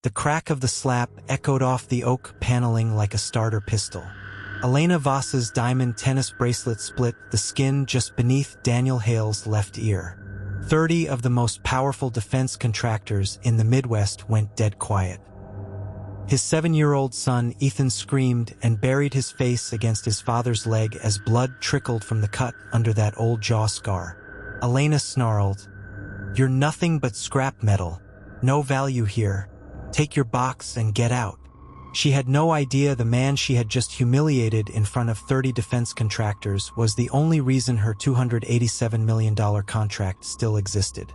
The crack of the slap echoed off the oak paneling like a starter pistol. Elena Voss's diamond tennis bracelet split the skin just beneath Daniel Hale's left ear. 30 of the most powerful defense contractors in the Midwest went dead quiet. His 7-year-old son, Ethan, screamed and buried his face against his father's leg as blood trickled from the cut under that old jaw scar. Elena snarled, "You're nothing but scrap metal. No value here. Take your box and get out." She had no idea the man she had just humiliated in front of 30 defense contractors was the only reason her $287 million contract still existed.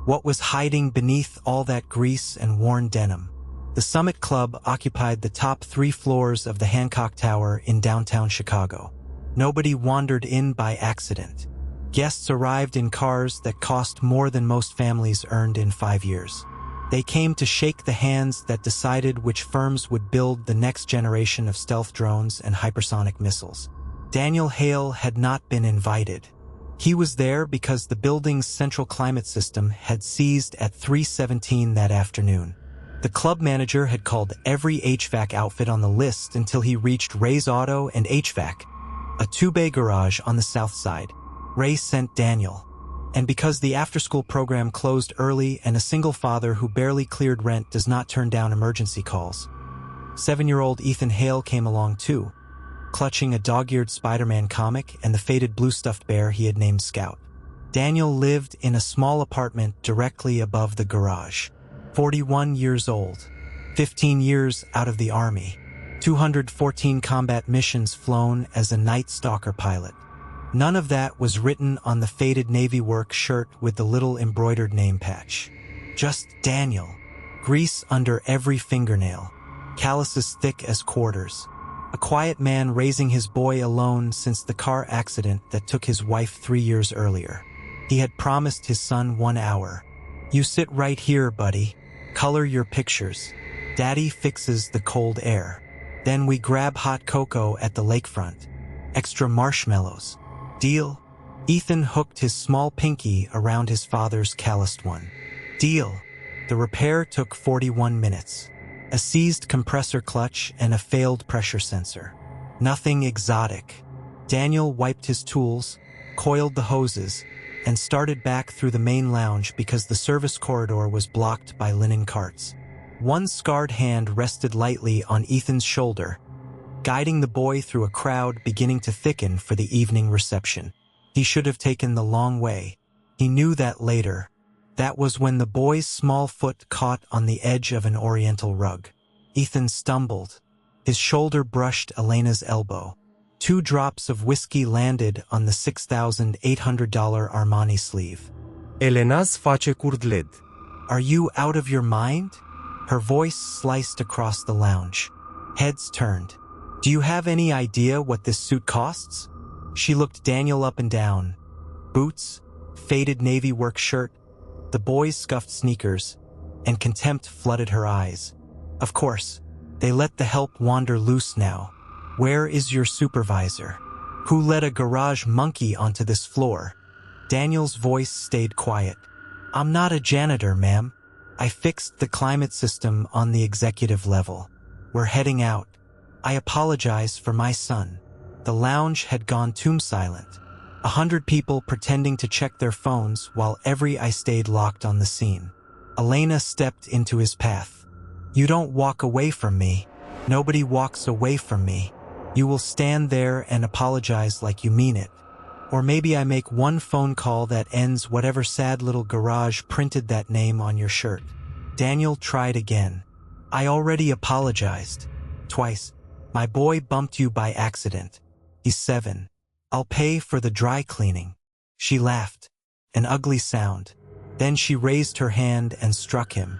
What was hiding beneath all that grease and worn denim? The Summit Club occupied the top 3 floors of the Hancock Tower in downtown Chicago. Nobody wandered in by accident. Guests arrived in cars that cost more than most families earned in 5 years. They came to shake the hands that decided which firms would build the next generation of stealth drones and hypersonic missiles. Daniel Hale had not been invited. He was there because the building's central climate system had seized at 3:17 that afternoon. The club manager had called every HVAC outfit on the list until he reached Ray's Auto and HVAC, a 2-bay garage on the south side. Ray sent Daniel. And because the after-school program closed early and a single father who barely cleared rent does not turn down emergency calls, 7-year-old Ethan Hale came along too, clutching a dog-eared Spider-Man comic and the faded blue stuffed bear he had named Scout. Daniel lived in a small apartment directly above the garage. 41 years old, 15 years out of the Army, 214 combat missions flown as a Night Stalker pilot. None of that was written on the faded Navy work shirt with the little embroidered name patch. Just Daniel. Grease under every fingernail. Calluses thick as quarters. A quiet man raising his boy alone since the car accident that took his wife 3 years earlier. He had promised his son 1 hour. "You sit right here, buddy. Color your pictures. Daddy fixes the cold air. Then we grab hot cocoa at the lakefront. Extra marshmallows. Deal?" Ethan hooked his small pinky around his father's calloused one. Deal. The repair took 41 minutes. A seized compressor clutch and a failed pressure sensor. Nothing exotic. Daniel wiped his tools, coiled the hoses, and started back through the main lounge because the service corridor was blocked by linen carts. One scarred hand rested lightly on Ethan's shoulder, guiding the boy through a crowd beginning to thicken for the evening reception. He should have taken the long way. He knew that later. That was when the boy's small foot caught on the edge of an oriental rug. Ethan stumbled. His shoulder brushed Elena's elbow. 2 drops of whiskey landed on the $6,800 Armani sleeve. Elena's face Crumbled. "Are you out of your mind?" Her voice sliced across the lounge. Heads turned. "Do you have any idea what this suit costs?" She looked Daniel up and down. Boots, faded Navy work shirt, the boy's scuffed sneakers, and contempt flooded her eyes. Of course, they let the help wander loose now. Where is your supervisor? Who let a garage monkey onto this floor? Daniel's voice stayed quiet. "I'm not a janitor, ma'am. I fixed the climate system on the executive level. We're heading out. I apologize for my son." The lounge had gone tomb silent. 100 people pretending to check their phones while every eye stayed locked on the scene. Elena stepped into his path. "You don't walk away from me. Nobody walks away from me. You will stand there and apologize like you mean it. Or maybe I make one phone call that ends whatever sad little garage printed that name on your shirt." Daniel tried again. "I already apologized. Twice. My boy bumped you by accident. He's 7. I'll pay for the dry cleaning." She laughed. An ugly sound. Then she raised her hand and struck him.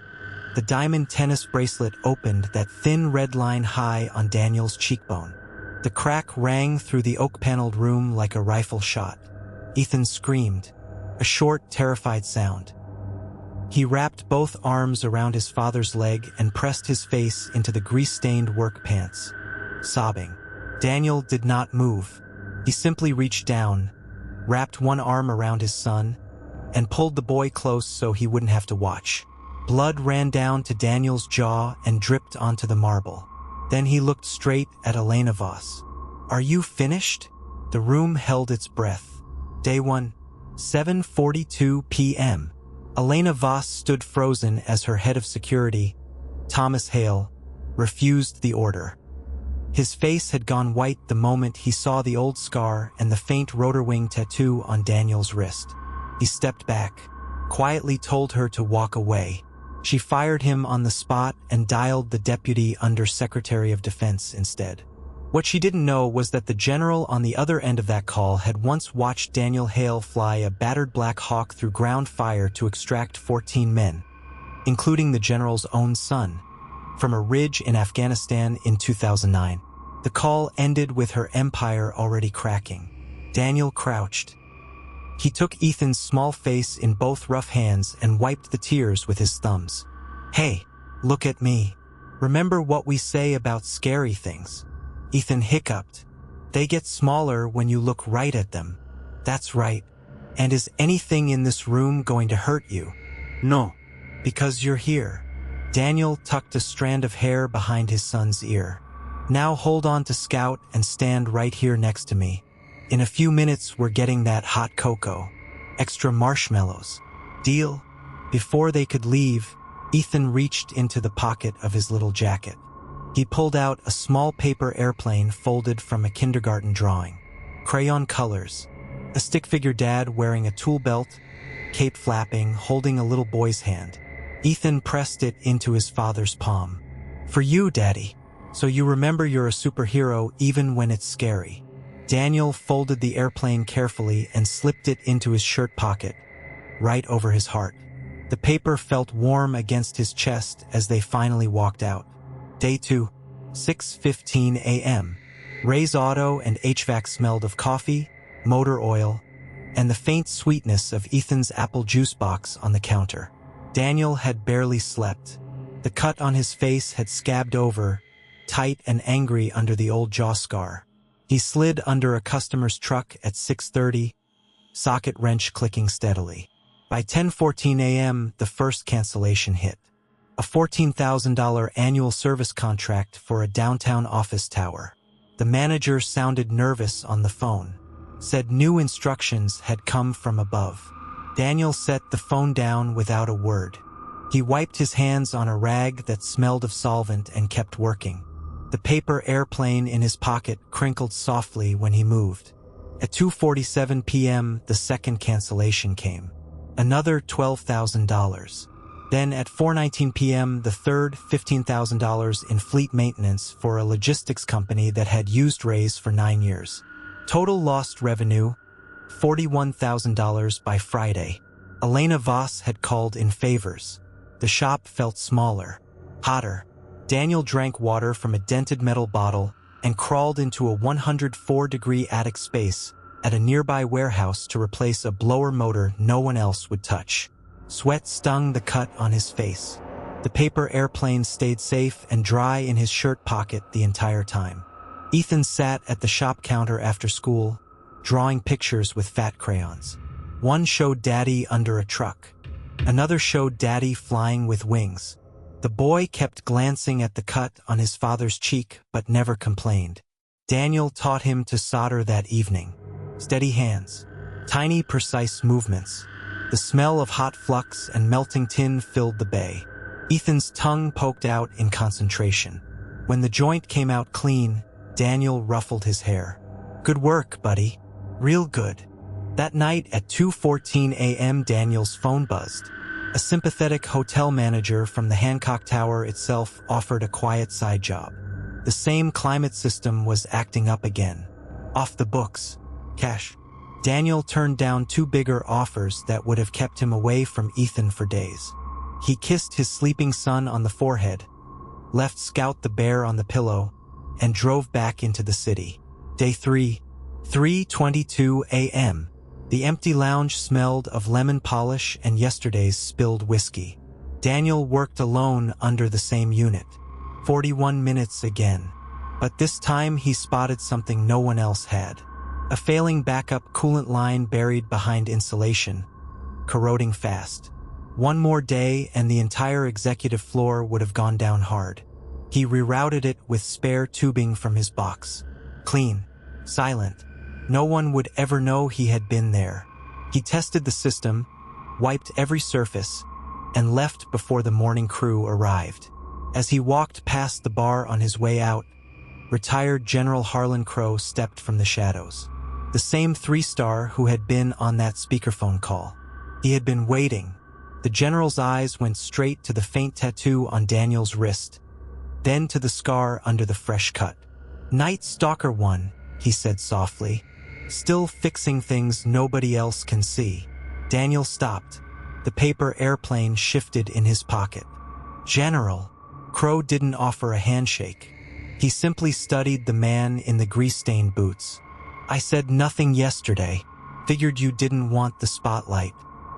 The diamond tennis bracelet opened that thin red line high on Daniel's cheekbone. The crack rang through the oak-paneled room like a rifle shot. Ethan screamed, a short, terrified sound. He wrapped both arms around his father's leg and pressed his face into the grease-stained work pants, sobbing. Daniel did not move. He simply reached down, wrapped one arm around his son, and pulled the boy close so he wouldn't have to watch. Blood ran down to Daniel's jaw and dripped onto the marble. Then he looked straight at Elena Voss. "Are you finished?" The room held its breath. Day 1, 7:42 p.m. Elena Voss stood frozen as her head of security, Thomas Hale, refused the order. His face had gone white the moment he saw the old scar and the faint rotor wing tattoo on Daniel's wrist. He stepped back, quietly told her to walk away. She fired him on the spot and dialed the Deputy Under-Secretary of Defense instead. What she didn't know was that the general on the other end of that call had once watched Daniel Hale fly a battered Black Hawk through ground fire to extract 14 men, including the general's own son, from a ridge in Afghanistan in 2009. The call ended with her empire already cracking. Daniel crouched. He took Ethan's small face in both rough hands and wiped the tears with his thumbs. "Hey, look at me. Remember what we say about scary things?" Ethan hiccuped. "They get smaller when you look right at them." "That's right. And is anything in this room going to hurt you?" "No, because you're here." Daniel tucked a strand of hair behind his son's ear. "Now hold on to Scout and stand right here next to me. In a few minutes we're getting that hot cocoa. Extra marshmallows. Deal?" Before they could leave, Ethan reached into the pocket of his little jacket. He pulled out a small paper airplane folded from a kindergarten drawing. Crayon colors. A stick figure dad wearing a tool belt, cape flapping, holding a little boy's hand. Ethan pressed it into his father's palm. "For you, Daddy. So you remember you're a superhero even when it's scary." Daniel folded the airplane carefully and slipped it into his shirt pocket, right over his heart. The paper felt warm against his chest as they finally walked out. Day 2, 6:15 a.m. Ray's auto and HVAC smelled of coffee, motor oil, and the faint sweetness of Ethan's apple juice box on the counter. Daniel had barely slept. The cut on his face had scabbed over, tight and angry under the old jaw scar. He slid under a customer's truck at 6:30, socket wrench clicking steadily. By 10:14 a.m., the first cancellation hit. A $14,000 annual service contract for a downtown office tower. The manager sounded nervous on the phone, said new instructions had come from above. Daniel set the phone down without a word. He wiped his hands on a rag that smelled of solvent and kept working. The paper airplane in his pocket crinkled softly when he moved. At 2:47 p.m., the second cancellation came. Another $12,000. Then at 4:19 p.m., the third $15,000 in fleet maintenance for a logistics company that had used Ray's for 9 years. Total lost revenue, $41,000 by Friday. Elena Voss had called in favors. The shop felt smaller, hotter. Daniel drank water from a dented metal bottle and crawled into a 104-degree attic space at a nearby warehouse to replace a blower motor no one else would touch. Sweat stung the cut on his face. The paper airplane stayed safe and dry in his shirt pocket the entire time. Ethan sat at the shop counter after school, drawing pictures with fat crayons. One showed Daddy under a truck. Another showed Daddy flying with wings. The boy kept glancing at the cut on his father's cheek but never complained. Daniel taught him to solder that evening. Steady hands, tiny precise movements. The smell of hot flux and melting tin filled the bay. Ethan's tongue poked out in concentration. When the joint came out clean, Daniel ruffled his hair. "Good work, buddy. Real good." That night at 2:14 a.m. Daniel's phone buzzed. A sympathetic hotel manager from the Hancock Tower itself offered a quiet side job. The same climate system was acting up again. Off the books. Cash. Daniel turned down 2 bigger offers that would have kept him away from Ethan for days. He kissed his sleeping son on the forehead, left Scout the bear on the pillow, and drove back into the city. Day 3, 3:22 a.m. The empty lounge smelled of lemon polish and yesterday's spilled whiskey. Daniel worked alone under the same unit. 41 minutes again. But this time he spotted something no one else had. A failing backup coolant line buried behind insulation, corroding fast. One more day and the entire executive floor would have gone down hard. He rerouted it with spare tubing from his box. Clean. Silent. No one would ever know he had been there. He tested the system, wiped every surface, and left before the morning crew arrived. As he walked past the bar on his way out, retired General Harlan Crow stepped from the shadows. The same 3-star who had been on that speakerphone call. He had been waiting. The general's eyes went straight to the faint tattoo on Daniel's wrist, then to the scar under the fresh cut. "Night Stalker 1, he said softly, "still fixing things nobody else can see." Daniel stopped. The paper airplane shifted in his pocket. "General." Crow didn't offer a handshake. He simply studied the man in the grease-stained boots. "I said nothing yesterday. Figured you didn't want the spotlight.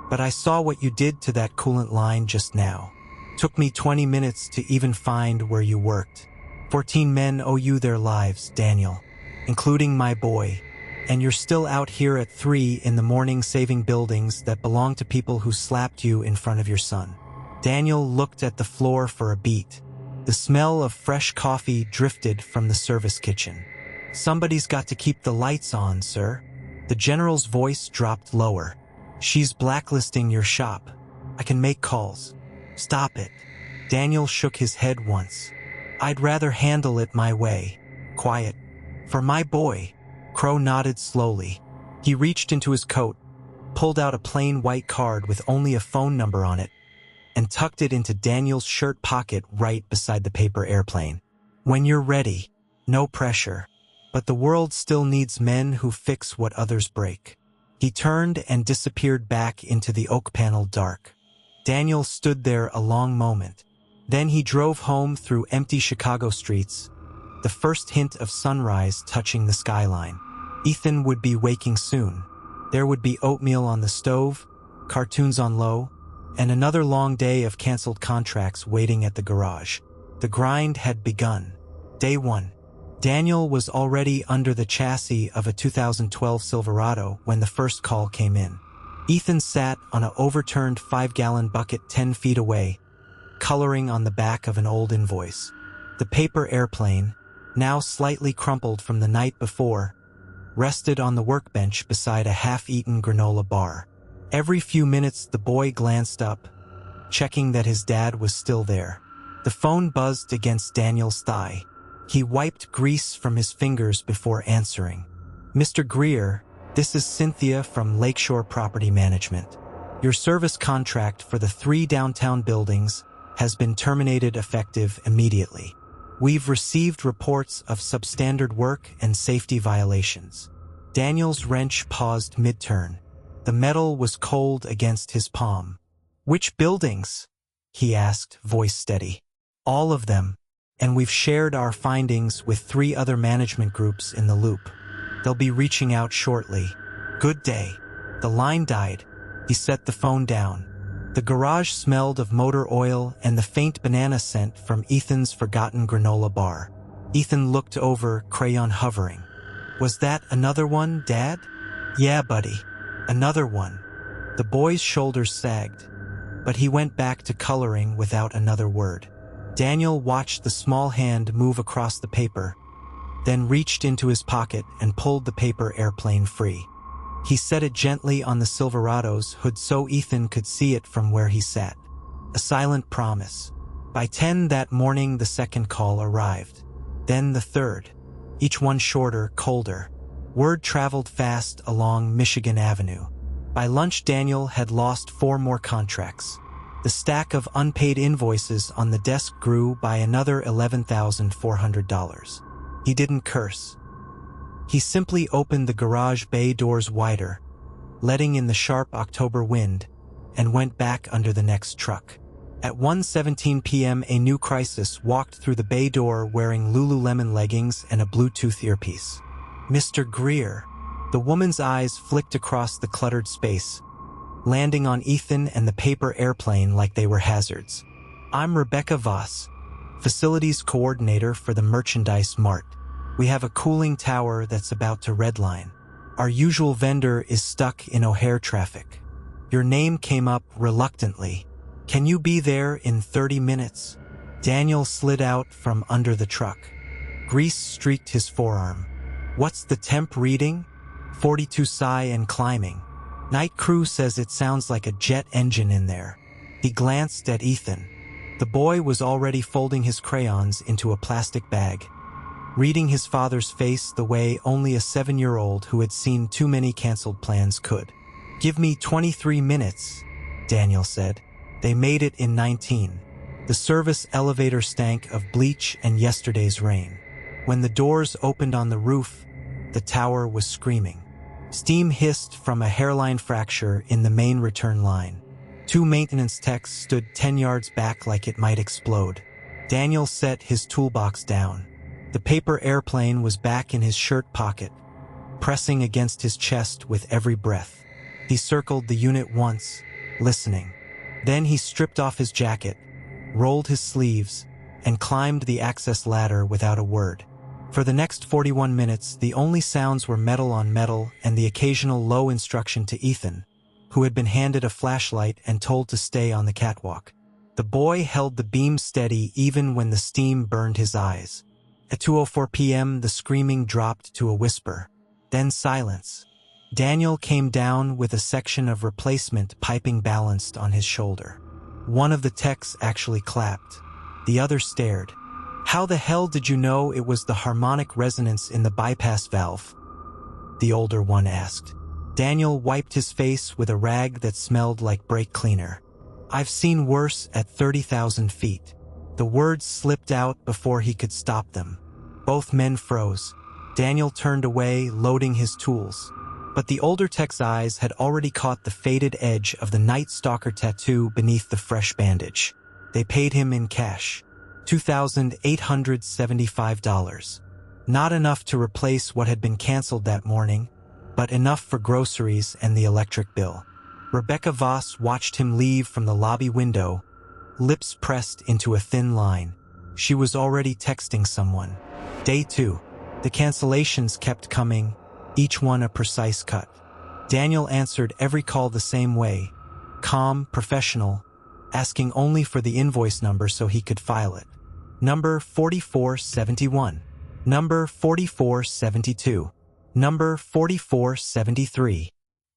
But I saw what you did to that coolant line just now. Took me 20 minutes to even find where you worked. 14 men owe you their lives, Daniel, including my boy. And you're still out here at 3 in the morning saving buildings that belong to people who slapped you in front of your son." Daniel looked at the floor for a beat. The smell of fresh coffee drifted from the service kitchen. "Somebody's got to keep the lights on, sir." The general's voice dropped lower. "She's blacklisting your shop. I can make calls." "Stop it." Daniel shook his head once. "I'd rather handle it my way. Quiet. For my boy." Crow nodded slowly. He reached into his coat, pulled out a plain white card with only a phone number on it, and tucked it into Daniel's shirt pocket right beside the paper airplane. "When you're ready. No pressure. But the world still needs men who fix what others break." He turned and disappeared back into the oak-paneled dark. Daniel stood there a long moment. Then he drove home through empty Chicago streets, the first hint of sunrise touching the skyline. Ethan would be waking soon. There would be oatmeal on the stove, cartoons on low, and another long day of canceled contracts waiting at the garage. The grind had begun. Day 1. Daniel was already under the chassis of a 2012 Silverado when the first call came in. Ethan sat on an overturned 5-gallon bucket 10 feet away, coloring on the back of an old invoice. The paper airplane, now slightly crumpled from the night before, rested on the workbench beside a half-eaten granola bar. Every few minutes the boy glanced up, checking that his dad was still there. The phone buzzed against Daniel's thigh. He wiped grease from his fingers before answering. "Mr. Greer, this is Cynthia from Lakeshore Property Management. Your service contract for the 3 downtown buildings has been terminated effective immediately. We've received reports of substandard work and safety violations." Daniel's wrench paused mid-turn. The metal was cold against his palm. "Which buildings?" he asked, voice steady. "All of them. And we've shared our findings with 3 other management groups in the loop. They'll be reaching out shortly. Good day." The line died. He set the phone down. The garage smelled of motor oil and the faint banana scent from Ethan's forgotten granola bar. Ethan looked over, crayon hovering. "Was that another one, Dad?" "Yeah, buddy. Another one." The boy's shoulders sagged, but he went back to coloring without another word. Daniel watched the small hand move across the paper, then reached into his pocket and pulled the paper airplane free. He set it gently on the Silverado's hood so Ethan could see it from where he sat. A silent promise. By 10 that morning the second call arrived. Then the third. Each one shorter, colder. Word traveled fast along Michigan Avenue. By lunch Daniel had lost 4 more contracts. The stack of unpaid invoices on the desk grew by another $11,400. He didn't curse. He simply opened the garage bay doors wider, letting in the sharp October wind, and went back under the next truck. At 1:17 p.m. a new crisis walked through the bay door wearing Lululemon leggings and a Bluetooth earpiece. "Mr. Greer." The woman's eyes flicked across the cluttered space, landing on Ethan and the paper airplane like they were hazards. "I'm Rebecca Voss, Facilities Coordinator for the Merchandise Mart. We have a cooling tower that's about to redline. Our usual vendor is stuck in O'Hare traffic. Your name came up reluctantly. Can you be there in 30 minutes? Daniel slid out from under the truck. Grease streaked his forearm. What's the temp reading? 42 psi and climbing. Night crew says it sounds like a jet engine in there. He glanced at Ethan. The boy was already folding his crayons into a plastic bag, reading his father's face the way only a 7-year-old who had seen too many canceled plans could. Give me 23 minutes, Daniel said. They made it in 19. The service elevator stank of bleach and yesterday's rain. When the doors opened on the roof, the tower was screaming. Steam hissed from a hairline fracture in the main return line. 2 maintenance techs stood 10 yards back like it might explode. Daniel set his toolbox down. The paper airplane was back in his shirt pocket, pressing against his chest with every breath. He circled the unit once, listening. Then he stripped off his jacket, rolled his sleeves, and climbed the access ladder without a word. For the next 41 minutes, the only sounds were metal on metal and the occasional low instruction to Ethan, who had been handed a flashlight and told to stay on the catwalk. The boy held the beam steady even when the steam burned his eyes. At 2:04 p.m., the screaming dropped to a whisper. Then silence. Daniel came down with a section of replacement piping balanced on his shoulder. One of the techs actually clapped. The other stared. How the hell did you know it was the harmonic resonance in the bypass valve? The older one asked. Daniel wiped his face with a rag that smelled like brake cleaner. I've seen worse at 30,000 feet. The words slipped out before he could stop them. Both men froze. Daniel turned away, loading his tools. But the older tech's eyes had already caught the faded edge of the Night Stalker tattoo beneath the fresh bandage. They paid him in cash. $2,875. Not enough to replace what had been canceled that morning, but enough for groceries and the electric bill. Rebecca Voss watched him leave from the lobby window, lips pressed into a thin line. She was already texting someone. Day 2. The cancellations kept coming, each one a precise cut. Daniel answered every call the same way, calm, professional, asking only for the invoice number so he could file it. Number 4471. Number 4472. Number 4473.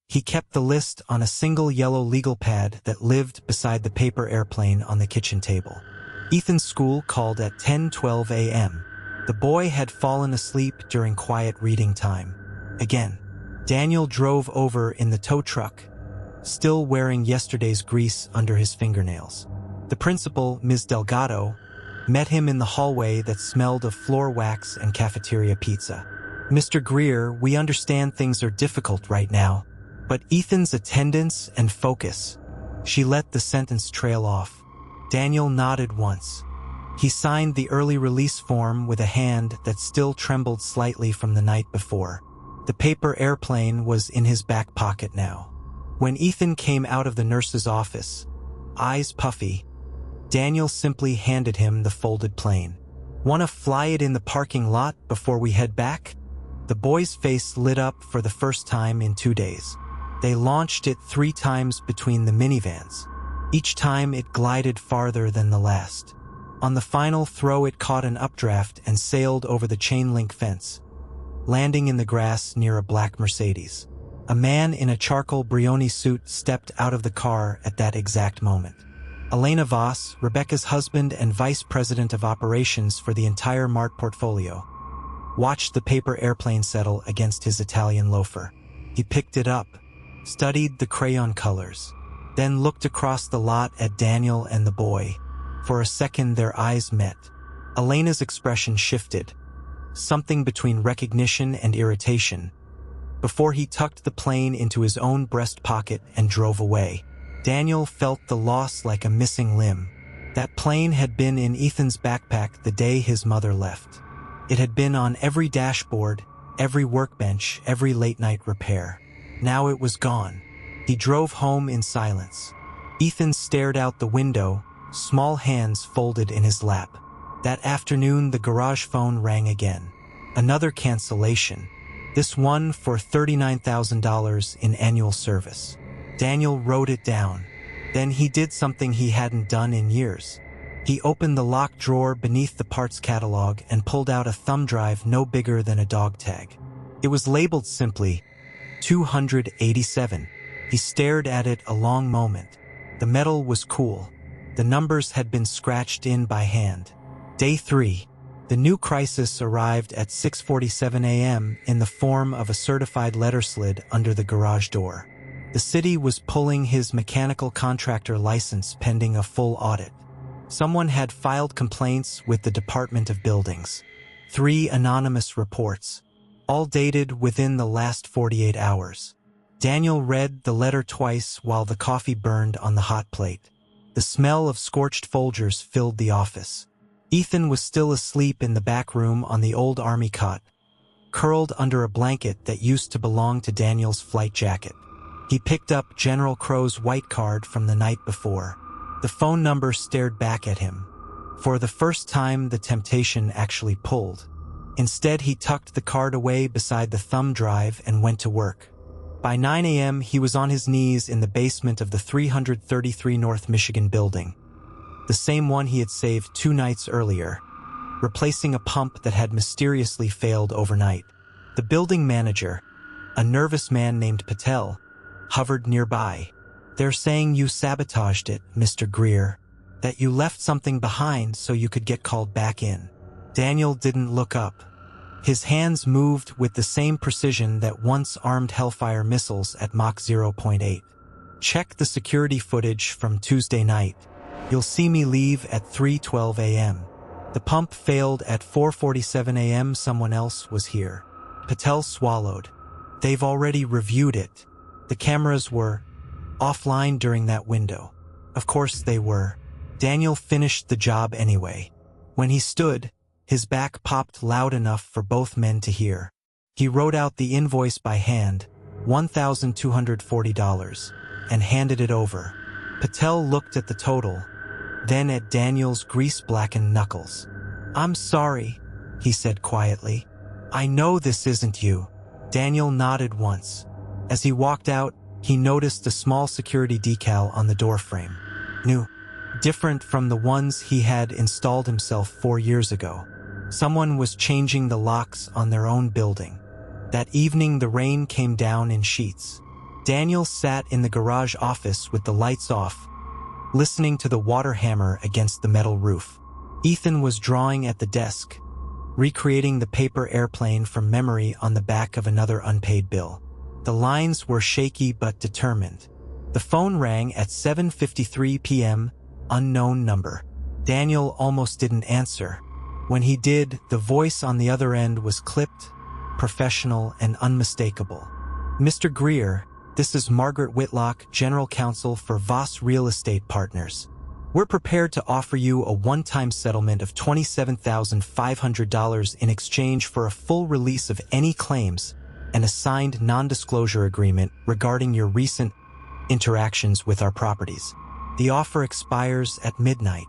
He kept the list on a single yellow legal pad that lived beside the paper airplane on the kitchen table. Ethan's school called at 10:12 a.m. The boy had fallen asleep during quiet reading time. Again, Daniel drove over in the tow truck, still wearing yesterday's grease under his fingernails. The principal, Ms. Delgado, met him in the hallway that smelled of floor wax and cafeteria pizza. Mr. Greer, we understand things are difficult right now, but Ethan's attendance and focus. She let the sentence trail off. Daniel nodded once. He signed the early release form with a hand that still trembled slightly from the night before. The paper airplane was in his back pocket now. When Ethan came out of the nurse's office, eyes puffy, Daniel simply handed him the folded plane. Want to fly it in the parking lot before we head back? The boy's face lit up for the first time in 2 days. They launched it 3 times between the minivans. Each time it glided farther than the last. On the final throw it caught an updraft and sailed over the chain-link fence, landing in the grass near a black Mercedes. A man in a charcoal Brioni suit stepped out of the car at that exact moment. Elena Voss, Rebecca's husband and vice president of operations for the entire Mart portfolio, watched the paper airplane settle against his Italian loafer. He picked it up, studied the crayon colors, then looked across the lot at Daniel and the boy. For a second their eyes met. Elena's expression shifted, something between recognition and irritation, before he tucked the plane into his own breast pocket and drove away. Daniel felt the loss like a missing limb. That plane had been in Ethan's backpack the day his mother left. It had been on every dashboard, every workbench, every late-night repair. Now it was gone. He drove home in silence. Ethan stared out the window, small hands folded in his lap. That afternoon, the garage phone rang again. Another cancellation. This one for $39,000 in annual service. Daniel wrote it down. Then he did something he hadn't done in years. He opened the locked drawer beneath the parts catalog and pulled out a thumb drive no bigger than a dog tag. It was labeled simply 287. He stared at it a long moment. The metal was cool. The numbers had been scratched in by hand. Day 3. The new crisis arrived at 6:47 a.m. in the form of a certified letter slid under the garage door. The city was pulling his mechanical contractor license pending a full audit. Someone had filed complaints with the Department of Buildings. 3 anonymous reports, all dated within the last 48 hours. Daniel read the letter twice while the coffee burned on the hot plate. The smell of scorched Folgers filled the office. Ethan was still asleep in the back room on the old army cot, curled under a blanket that used to belong to Daniel's flight jacket. He picked up General Crow's white card from the night before. The phone number stared back at him. For the first time, the temptation actually pulled. Instead, he tucked the card away beside the thumb drive and went to work. By 9 a.m., he was on his knees in the basement of the 333 North Michigan building, the same one he had saved 2 nights earlier, replacing a pump that had mysteriously failed overnight. The building manager, a nervous man named Patel, hovered nearby. "They're saying you sabotaged it, Mr. Greer, that you left something behind so you could get called back in." Daniel didn't look up. His hands moved with the same precision that once armed Hellfire missiles at Mach 0.8. "Check the security footage from Tuesday night. You'll see me leave at 3:12 a.m. The pump failed at 4:47 a.m. Someone else was here." Patel swallowed. "They've already reviewed it. The cameras were offline during that window." Of course they were. Daniel finished the job anyway. When he stood, his back popped loud enough for both men to hear. He wrote out the invoice by hand, $1,240, and handed it over. Patel looked at the total, then at Daniel's grease-blackened knuckles. "I'm sorry," he said quietly. "I know this isn't you." Daniel nodded once. As he walked out, he noticed a small security decal on the doorframe. New, different from the ones he had installed himself 4 years ago. Someone was changing the locks on their own building. That evening, the rain came down in sheets. Daniel sat in the garage office with the lights off, listening to the water hammer against the metal roof. Ethan was drawing at the desk, recreating the paper airplane from memory on the back of another unpaid bill. The lines were shaky but determined. The phone rang at 7:53 p.m., unknown number. Daniel almost didn't answer. When he did, the voice on the other end was clipped, professional, and unmistakable. "Mr. Greer, this is Margaret Whitlock, General Counsel for Voss Real Estate Partners. We're prepared to offer you a one-time settlement of $27,500 in exchange for a full release of any claims and a signed non-disclosure agreement regarding your recent interactions with our properties. The offer expires at midnight."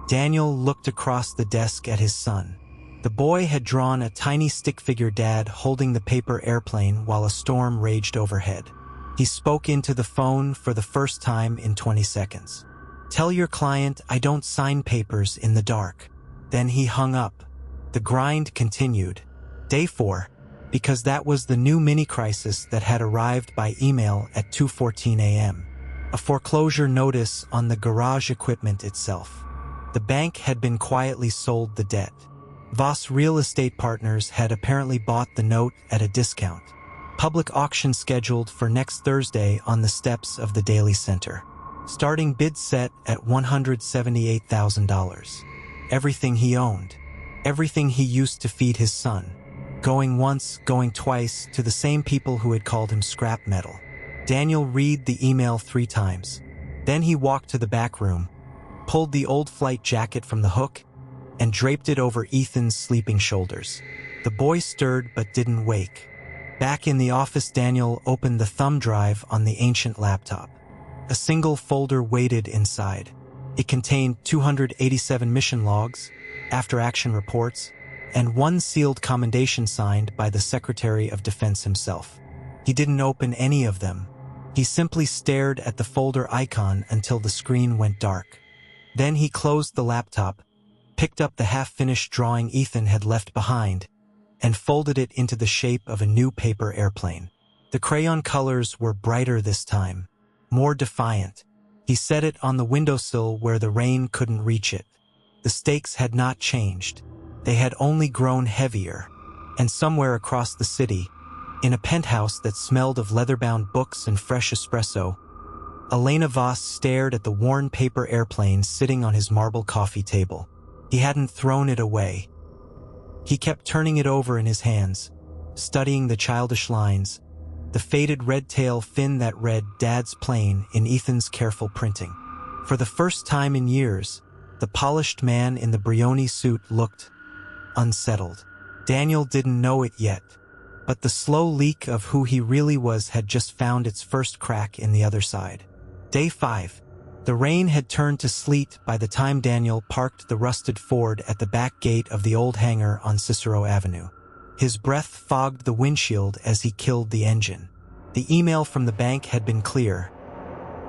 Daniel looked across the desk at his son. The boy had drawn a tiny stick-figure dad holding the paper airplane while a storm raged overhead. He spoke into the phone for the first time in 20 seconds. "Tell your client I don't sign papers in the dark." Then he hung up. The grind continued. Day 4, because that was the new mini-crisis that had arrived by email at 2:14 a.m. A foreclosure notice on the garage equipment itself. The bank had been quietly sold the debt. Voss Real Estate Partners had apparently bought the note at a discount. Public auction scheduled for next Thursday on the steps of the Daily Center. Starting bid set at $178,000. Everything he owned. Everything he used to feed his son. Going once, going twice, to the same people who had called him scrap metal. Daniel read the email 3 times. Then he walked to the back room, pulled the old flight jacket from the hook, and draped it over Ethan's sleeping shoulders. The boy stirred but didn't wake. Back in the office, Daniel opened the thumb drive on the ancient laptop. A single folder waited inside. It contained 287 mission logs, after-action reports, and 1 sealed commendation signed by the Secretary of Defense himself. He didn't open any of them. He simply stared at the folder icon until the screen went dark. Then he closed the laptop, picked up the half-finished drawing Ethan had left behind, and folded it into the shape of a new paper airplane. The crayon colors were brighter this time, more defiant. He set it on the windowsill where the rain couldn't reach it. The stakes had not changed. They had only grown heavier. And somewhere across the city, in a penthouse that smelled of leather-bound books and fresh espresso, Elena Voss stared at the worn paper airplane sitting on his marble coffee table. He hadn't thrown it away. He kept turning it over in his hands, studying the childish lines, the faded red tail fin that read "Dad's plane" in Ethan's careful printing. For the first time in years, the polished man in the Brioni suit looked unsettled. Daniel didn't know it yet, but the slow leak of who he really was had just found its first crack in the other side. Day 5. The rain had turned to sleet by the time Daniel parked the rusted Ford at the back gate of the old hangar on Cicero Avenue. His breath fogged the windshield as he killed the engine. The email from the bank had been clear.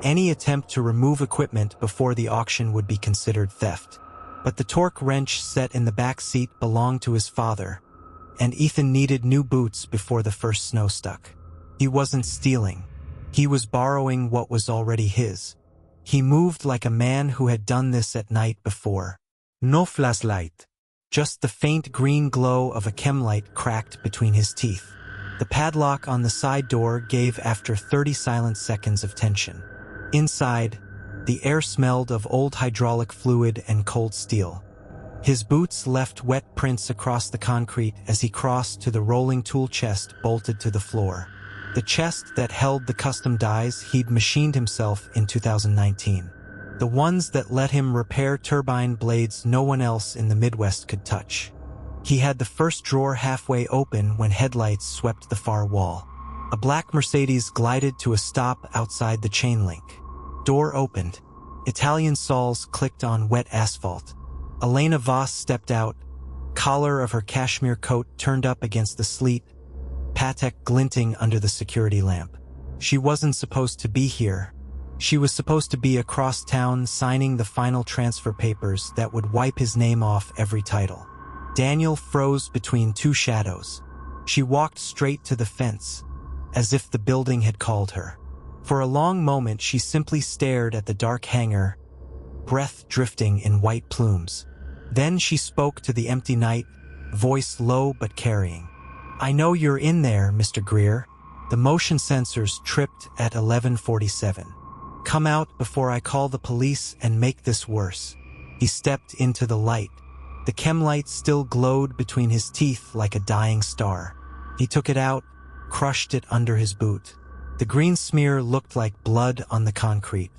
Any attempt to remove equipment before the auction would be considered theft. But the torque wrench set in the back seat belonged to his father, and Ethan needed new boots before the first snow stuck. He wasn't stealing. He was borrowing what was already his. He moved like a man who had done this at night before. No flashlight. Just the faint green glow of a chemlight cracked between his teeth. The padlock on the side door gave after 30 silent seconds of tension. Inside, the air smelled of old hydraulic fluid and cold steel. His boots left wet prints across the concrete as he crossed to the rolling tool chest bolted to the floor. The chest that held the custom dies he'd machined himself in 2019. The ones that let him repair turbine blades no one else in the Midwest could touch. He had the first drawer halfway open when headlights swept the far wall. A black Mercedes glided to a stop outside the chain link. Door opened. Italian soles clicked on wet asphalt. Elena Voss stepped out, collar of her cashmere coat turned up against the sleet, Patek glinting under the security lamp. She wasn't supposed to be here. She was supposed to be across town signing the final transfer papers that would wipe his name off every title. Daniel froze between two shadows. She walked straight to the fence, as if the building had called her. For a long moment she simply stared at the dark hangar, breath drifting in white plumes. Then she spoke to the empty night, voice low but carrying. "I know you're in there, Mr. Greer." The motion sensors tripped at 11:47. "Come out before I call the police and make this worse." He stepped into the light. The chemlight still glowed between his teeth like a dying star. He took it out, crushed it under his boot. The green smear looked like blood on the concrete.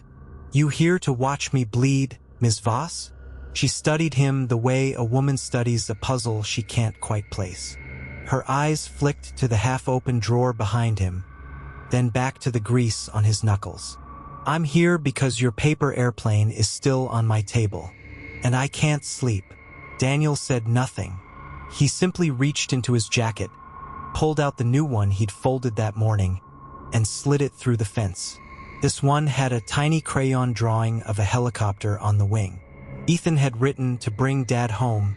"You here to watch me bleed, Ms. Voss?" She studied him the way a woman studies a puzzle she can't quite place. Her eyes flicked to the half-open drawer behind him, then back to the grease on his knuckles. "I'm here because your paper airplane is still on my table, and I can't sleep." Daniel said nothing. He simply reached into his jacket, pulled out the new one he'd folded that morning, and slid it through the fence. This one had a tiny crayon drawing of a helicopter on the wing. Ethan had written to bring Dad home,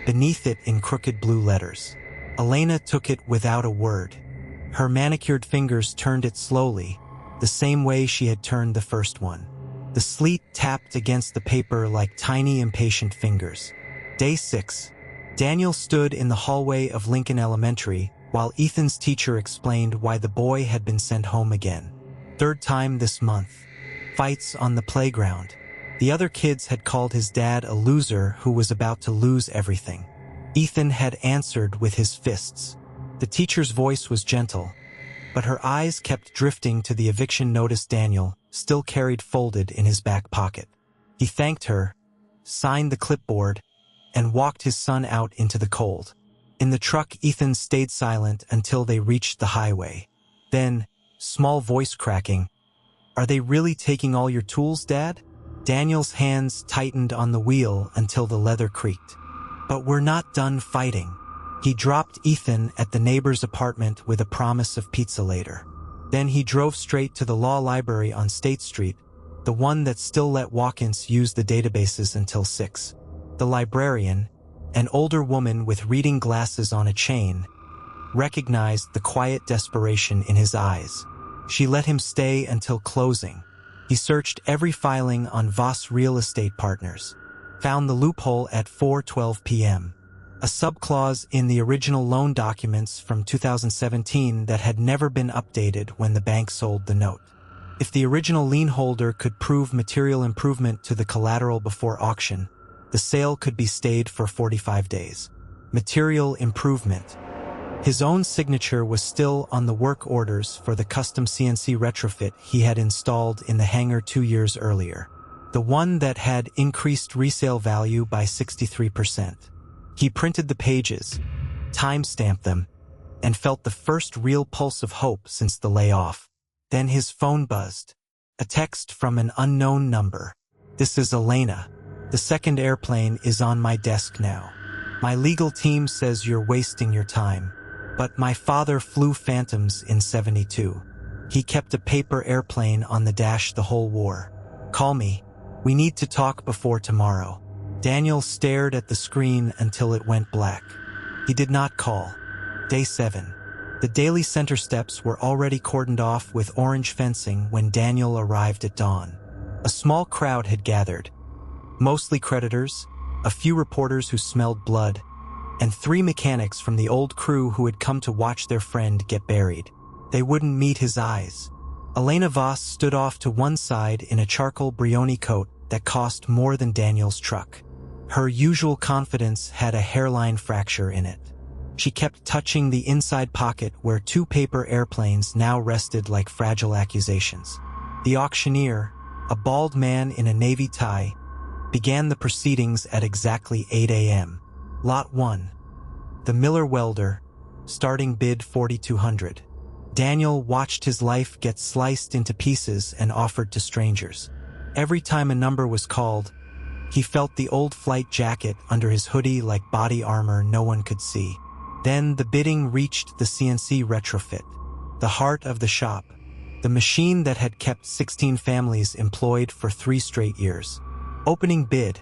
beneath it in crooked blue letters. Elena took it without a word. Her manicured fingers turned it slowly, the same way she had turned the first one. The sleet tapped against the paper like tiny impatient fingers. Day 6. Daniel stood in the hallway of Lincoln Elementary while Ethan's teacher explained why the boy had been sent home again. Third time this month. Fights on the playground. The other kids had called his dad a loser who was about to lose everything. Ethan had answered with his fists. The teacher's voice was gentle, but her eyes kept drifting to the eviction notice Daniel still carried folded in his back pocket. He thanked her, signed the clipboard, and walked his son out into the cold. In the truck, Ethan stayed silent until they reached the highway. Then, small voice cracking, "Are they really taking all your tools, Dad?" Daniel's hands tightened on the wheel until the leather creaked. "But we're not done fighting." He dropped Ethan at the neighbor's apartment with a promise of pizza later. Then he drove straight to the law library on State Street, the one that still let walk-ins use the databases until 6. The librarian, an older woman with reading glasses on a chain, recognized the quiet desperation in his eyes. She let him stay until closing. He searched every filing on Voss Real Estate Partners, found the loophole at 4:12 p.m. A subclause in the original loan documents from 2017 that had never been updated when the bank sold the note. If the original lien holder could prove material improvement to the collateral before auction, the sale could be stayed for 45 days. Material improvement. His own signature was still on the work orders for the custom CNC retrofit he had installed in the hangar 2 years earlier, the one that had increased resale value by 63%. He printed the pages, time-stamped them, and felt the first real pulse of hope since the layoff. Then his phone buzzed. A text from an unknown number. "This is Elena. The second airplane is on my desk now. My legal team says you're wasting your time, but my father flew Phantoms in '72. He kept a paper airplane on the dash the whole war. Call me. We need to talk before tomorrow." Daniel stared at the screen until it went black. He did not call. Day 7. The daily center steps were already cordoned off with orange fencing when Daniel arrived at dawn. A small crowd had gathered, mostly creditors, a few reporters who smelled blood, and 3 mechanics from the old crew who had come to watch their friend get buried. They wouldn't meet his eyes. Elena Voss stood off to one side in a charcoal Brioni coat that cost more than Daniel's truck. Her usual confidence had a hairline fracture in it. She kept touching the inside pocket where 2 paper airplanes now rested like fragile accusations. The auctioneer, a bald man in a navy tie, began the proceedings at exactly 8 a.m. Lot 1. The Miller welder, starting bid $4,200. Daniel watched his life get sliced into pieces and offered to strangers. Every time a number was called, he felt the old flight jacket under his hoodie like body armor no one could see. Then the bidding reached the CNC retrofit, the heart of the shop, the machine that had kept 16 families employed for 3 straight years. Opening bid,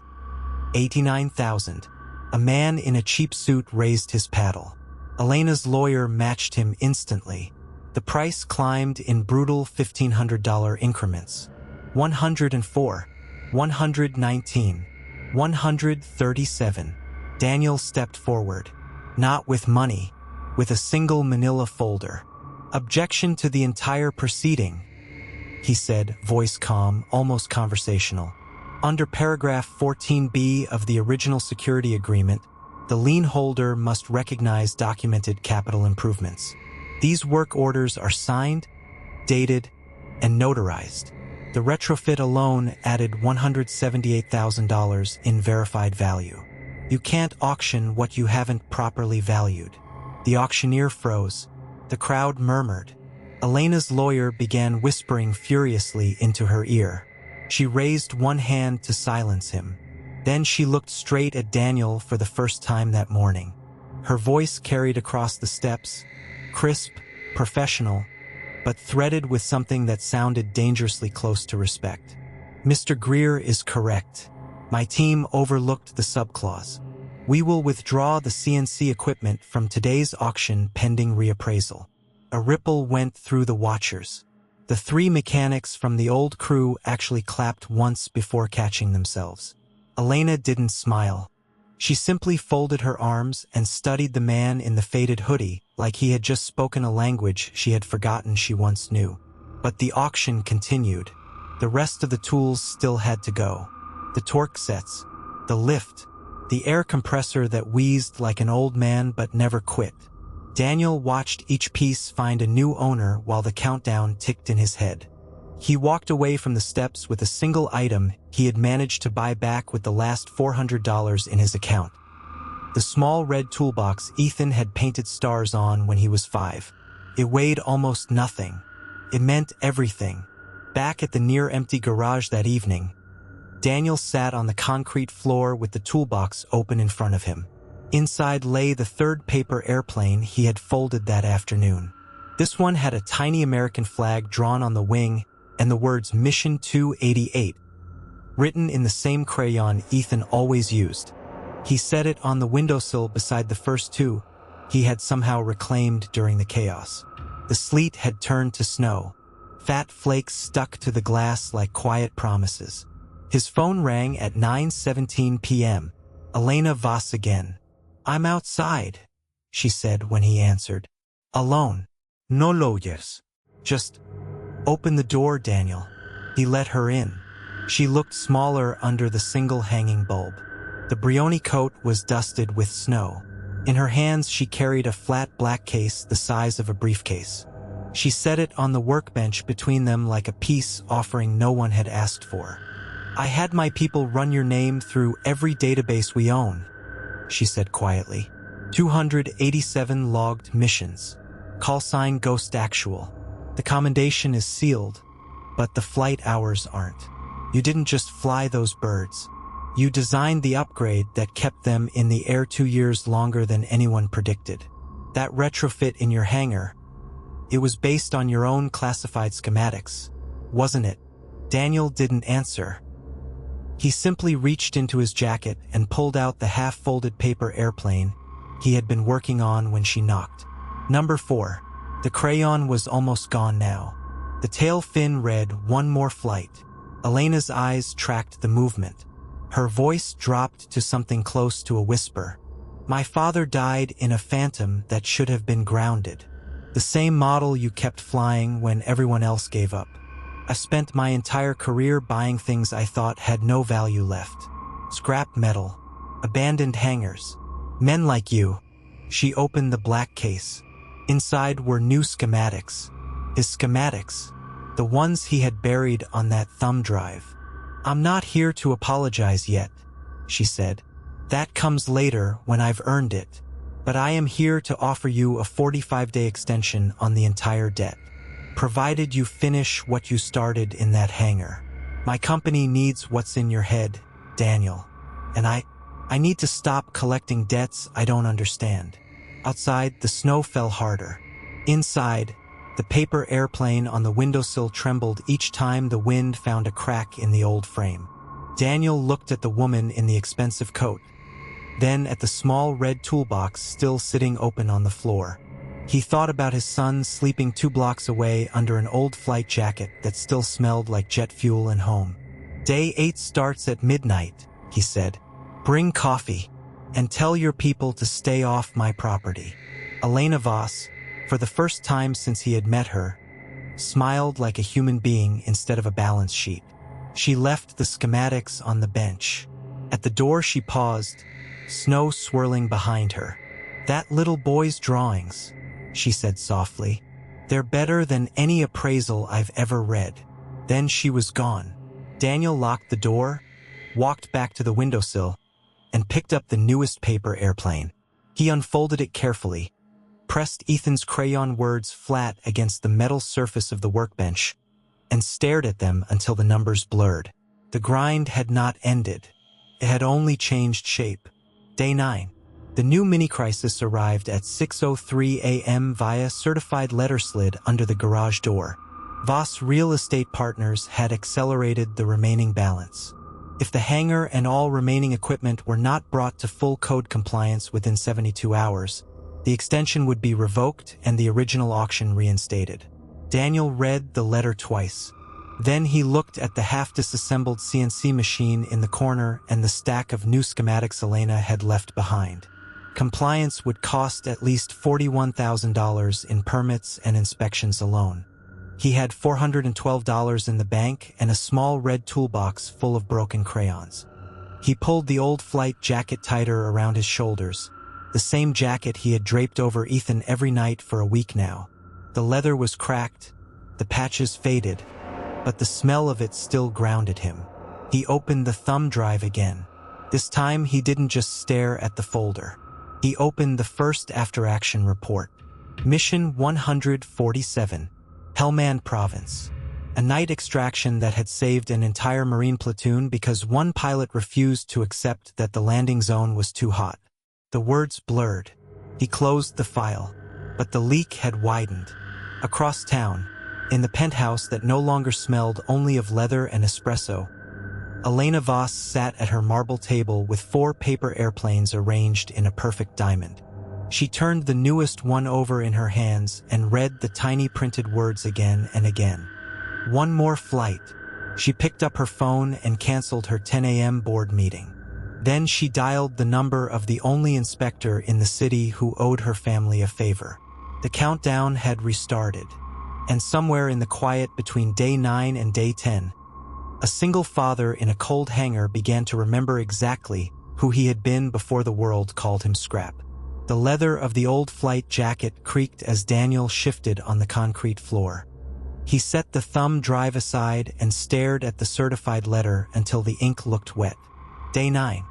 $89,000. A man in a cheap suit raised his paddle. Elena's lawyer matched him instantly. The price climbed in brutal $1,500 increments. 104, 119, 137. Daniel stepped forward. Not with money, with a single manila folder. "Objection to the entire proceeding," he said, voice calm, almost conversational. "Under paragraph 14B of the original security agreement, the lien holder must recognize documented capital improvements. These work orders are signed, dated, and notarized. The retrofit alone added $178,000 in verified value. You can't auction what you haven't properly valued." The auctioneer froze. The crowd murmured. Elena's lawyer began whispering furiously into her ear. She raised one hand to silence him. Then she looked straight at Daniel for the first time that morning. Her voice carried across the steps, crisp, professional, but threaded with something that sounded dangerously close to respect. "Mr. Greer is correct. My team overlooked the subclause. We will withdraw the CNC equipment from today's auction pending reappraisal." A ripple went through the watchers. The 3 mechanics from the old crew actually clapped once before catching themselves. Elena didn't smile. She simply folded her arms and studied the man in the faded hoodie like he had just spoken a language she had forgotten she once knew. But the auction continued. The rest of the tools still had to go. The torque sets, the lift, the air compressor that wheezed like an old man but never quit. Daniel watched each piece find a new owner while the countdown ticked in his head. He walked away from the steps with a single item he had managed to buy back with the last $400 in his account. The small red toolbox Ethan had painted stars on when he was 5. It weighed almost nothing. It meant everything. Back at the near-empty garage that evening, Daniel sat on the concrete floor with the toolbox open in front of him. Inside lay the 3rd paper airplane he had folded that afternoon. This one had a tiny American flag drawn on the wing and the words Mission 288 written in the same crayon Ethan always used. He set it on the windowsill beside the first two he had somehow reclaimed during the chaos. The sleet had turned to snow. Fat flakes stuck to the glass like quiet promises. His phone rang at 9:17 p.m. Elena Voss again. "I'm outside," she said when he answered. "Alone. No lawyers. Just open the door, Daniel." He let her in. She looked smaller under the single hanging bulb. The Brioni coat was dusted with snow. In her hands she carried a flat black case the size of a briefcase. She set it on the workbench between them like a peace offering no one had asked for. "I had my people run your name through every database we own," she said quietly. 287 logged missions. Call sign Ghost Actual. The commendation is sealed, but the flight hours aren't. You didn't just fly those birds. You designed the upgrade that kept them in the air 2 years longer than anyone predicted. That retrofit in your hangar, it was based on your own classified schematics, wasn't it? Daniel didn't answer. He simply reached into his jacket and pulled out the half-folded paper airplane he had been working on when she knocked. Number 4. The crayon was almost gone now. The tail fin read, "One more flight." Elena's eyes tracked the movement. Her voice dropped to something close to a whisper. "My father died in a Phantom that should have been grounded. The same model you kept flying when everyone else gave up. I spent my entire career buying things I thought had no value left. Scrap metal, abandoned hangars, men like you." She opened the black case. Inside were new schematics. His schematics, the ones he had buried on that thumb drive. "I'm not here to apologize yet," she said. "That comes later when I've earned it. But I am here to offer you a 45-day extension on the entire debt, provided you finish what you started in that hangar. My company needs what's in your head, Daniel. And I need to stop collecting debts I don't understand." Outside, the snow fell harder. Inside, the paper airplane on the windowsill trembled each time the wind found a crack in the old frame. Daniel looked at the woman in the expensive coat, then at the small red toolbox still sitting open on the floor. He thought about his son sleeping 2 blocks away under an old flight jacket that still smelled like jet fuel and home. "Day 8 starts at midnight," he said. "Bring coffee, and tell your people to stay off my property." Elena Voss, for the first time since he had met her, smiled like a human being instead of a balance sheet. She left the schematics on the bench. At the door she paused, snow swirling behind her. "That little boy's drawings," she said softly. "They're better than any appraisal I've ever read." Then she was gone. Daniel locked the door, walked back to the windowsill, and picked up the newest paper airplane. He unfolded it carefully, pressed Ethan's crayon words flat against the metal surface of the workbench, and stared at them until the numbers blurred. The grind had not ended. It had only changed shape. Day 9. The new mini-crisis arrived at 6:03 a.m. via certified letter slid under the garage door. Voss Real Estate Partners had accelerated the remaining balance. If the hangar and all remaining equipment were not brought to full code compliance within 72 hours, the extension would be revoked and the original auction reinstated. Daniel read the letter twice. Then he looked at the half-disassembled CNC machine in the corner and the stack of new schematics Elena had left behind. Compliance would cost at least $41,000 in permits and inspections alone. He had $412 in the bank and a small red toolbox full of broken crayons. He pulled the old flight jacket tighter around his shoulders, the same jacket he had draped over Ethan every night for a week now. The leather was cracked, the patches faded, but the smell of it still grounded him. He opened the thumb drive again. This time he didn't just stare at the folder. He opened the first after-action report. Mission 147. Helmand Province. A night extraction that had saved an entire Marine platoon because one pilot refused to accept that the landing zone was too hot. The words blurred. He closed the file, but the leak had widened. Across town, in the penthouse that no longer smelled only of leather and espresso, Elena Voss sat at her marble table with 4 paper airplanes arranged in a perfect diamond. She turned the newest one over in her hands and read the tiny printed words again and again. One more flight. She picked up her phone and canceled her 10 a.m. board meeting. Then she dialed the number of the only inspector in the city who owed her family a favor. The countdown had restarted, and somewhere in the quiet between day 9 and day 10, a single father in a cold hangar began to remember exactly who he had been before the world called him scrap. The leather of the old flight jacket creaked as Daniel shifted on the concrete floor. He set the thumb drive aside and stared at the certified letter until the ink looked wet. Day 9.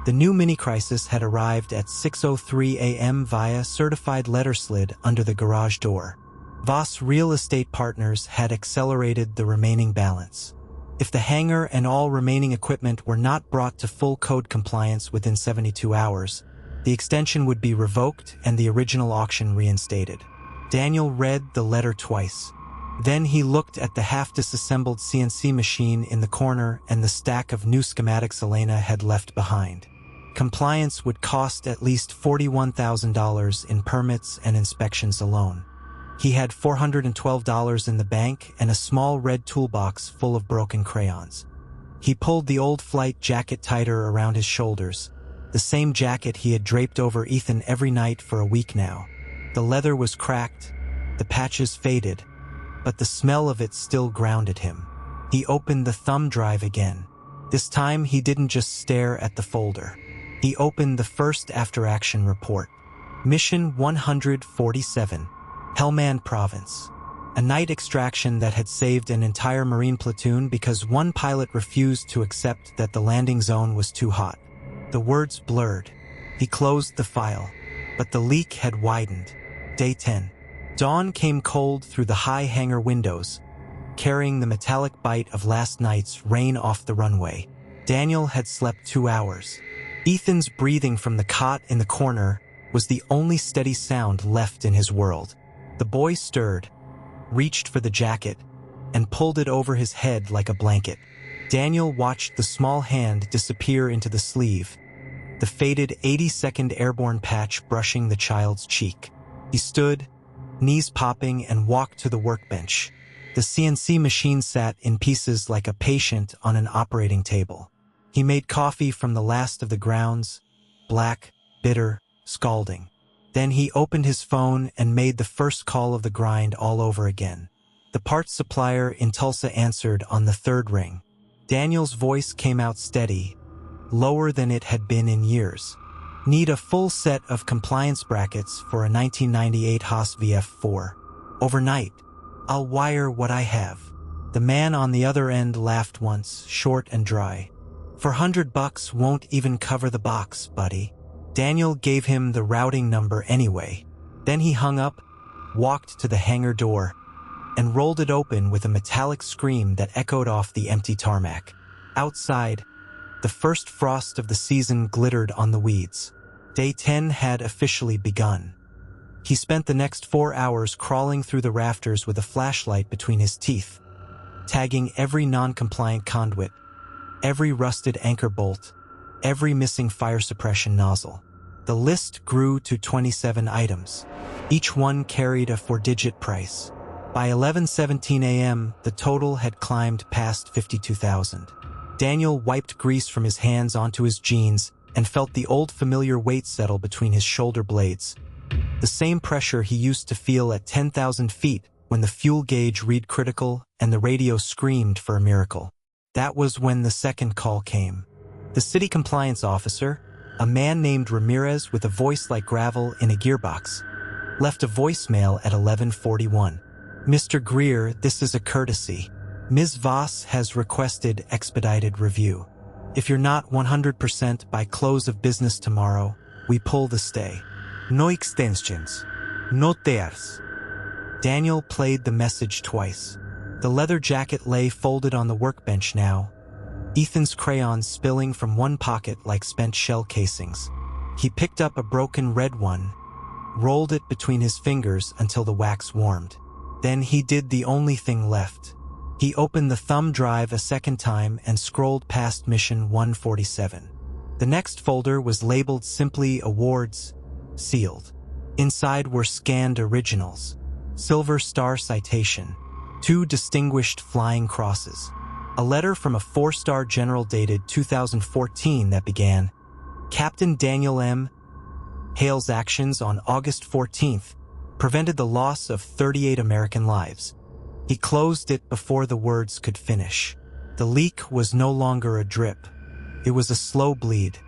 The new mini-crisis had arrived at 6:03 a.m. via certified letter slid under the garage door. Voss Real Estate Partners had accelerated the remaining balance. If the hangar and all remaining equipment were not brought to full code compliance within 72 hours, the extension would be revoked and the original auction reinstated. Daniel read the letter twice. Then he looked at the half-disassembled CNC machine in the corner and the stack of new schematics Elena had left behind. Compliance would cost at least $41,000 in permits and inspections alone. He had $412 in the bank and a small red toolbox full of broken crayons. He pulled the old flight jacket tighter around his shoulders, the same jacket he had draped over Ethan every night for a week now. The leather was cracked, the patches faded, but the smell of it still grounded him. He opened the thumb drive again. This time he didn't just stare at the folder. He opened the first after-action report. Mission 147. Helmand Province. A night extraction that had saved an entire Marine platoon because one pilot refused to accept that the landing zone was too hot. The words blurred. He closed the file, but the leak had widened. Day 10. Dawn came cold through the high hangar windows, carrying the metallic bite of last night's rain off the runway. Daniel had slept 2 hours. Ethan's breathing from the cot in the corner was the only steady sound left in his world. The boy stirred, reached for the jacket, and pulled it over his head like a blanket. Daniel watched the small hand disappear into the sleeve, the faded 82nd airborne patch brushing the child's cheek. He stood, knees popping, and walked to the workbench. The CNC machine sat in pieces like a patient on an operating table. He made coffee from the last of the grounds, black, bitter, scalding. Then he opened his phone and made the first call of the grind all over again. The parts supplier in Tulsa answered on the 3rd ring. Daniel's voice came out steady, lower than it had been in years. Need a full set of compliance brackets for a 1998 Haas VF4. Overnight. I'll wire what I have. The man on the other end laughed once, short and dry. For $100 won't even cover the box, buddy. Daniel gave him the routing number anyway. Then he hung up, walked to the hangar door, and rolled it open with a metallic scream that echoed off the empty tarmac. Outside, the first frost of the season glittered on the weeds. Day 10 had officially begun. He spent the next 4 hours crawling through the rafters with a flashlight between his teeth, tagging every non-compliant conduit, every rusted anchor bolt, every missing fire suppression nozzle. The list grew to 27 items. Each one carried a 4-digit price. By 11:17 a.m., the total had climbed past $52,000. Daniel wiped grease from his hands onto his jeans and felt the old familiar weight settle between his shoulder blades. The same pressure he used to feel at 10,000 feet when the fuel gauge read critical and the radio screamed for a miracle. That was when the second call came. The city compliance officer, a man named Ramirez with a voice like gravel in a gearbox, left a voicemail at 11:41. Mr. Greer, this is a courtesy. Ms. Voss has requested expedited review. If you're not 100% by close of business tomorrow, we pull the stay. No extensions. No tears. Daniel played the message twice. The leather jacket lay folded on the workbench now, Ethan's crayons spilling from one pocket like spent shell casings. He picked up a broken red one, rolled it between his fingers until the wax warmed. Then he did the only thing left. He opened the thumb drive a second time and scrolled past mission 147. The next folder was labeled simply Awards, sealed. Inside were scanned originals, Silver Star citation, 2 distinguished flying crosses, a letter from a 4-star general dated 2014 that began, Captain Daniel M. Hale's actions on August 14th prevented the loss of 38 American lives. He closed it before the words could finish. The leak was no longer a drip. It was a slow bleed.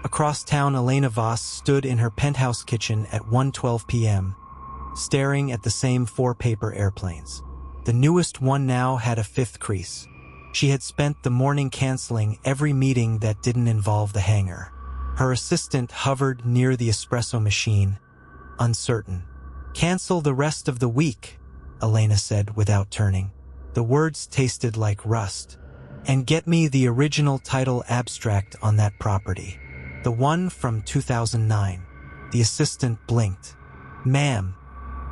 Across town, Elena Voss stood in her penthouse kitchen at 1:12 p.m., staring at the same 4 paper airplanes. The newest one now had a 5th crease. She had spent the morning canceling every meeting that didn't involve the hangar. Her assistant hovered near the espresso machine, uncertain. "Cancel the rest of the week," Elena said without turning. The words tasted like rust. "And get me the original title abstract on that property. The one from 2009. The assistant blinked. "Ma'am,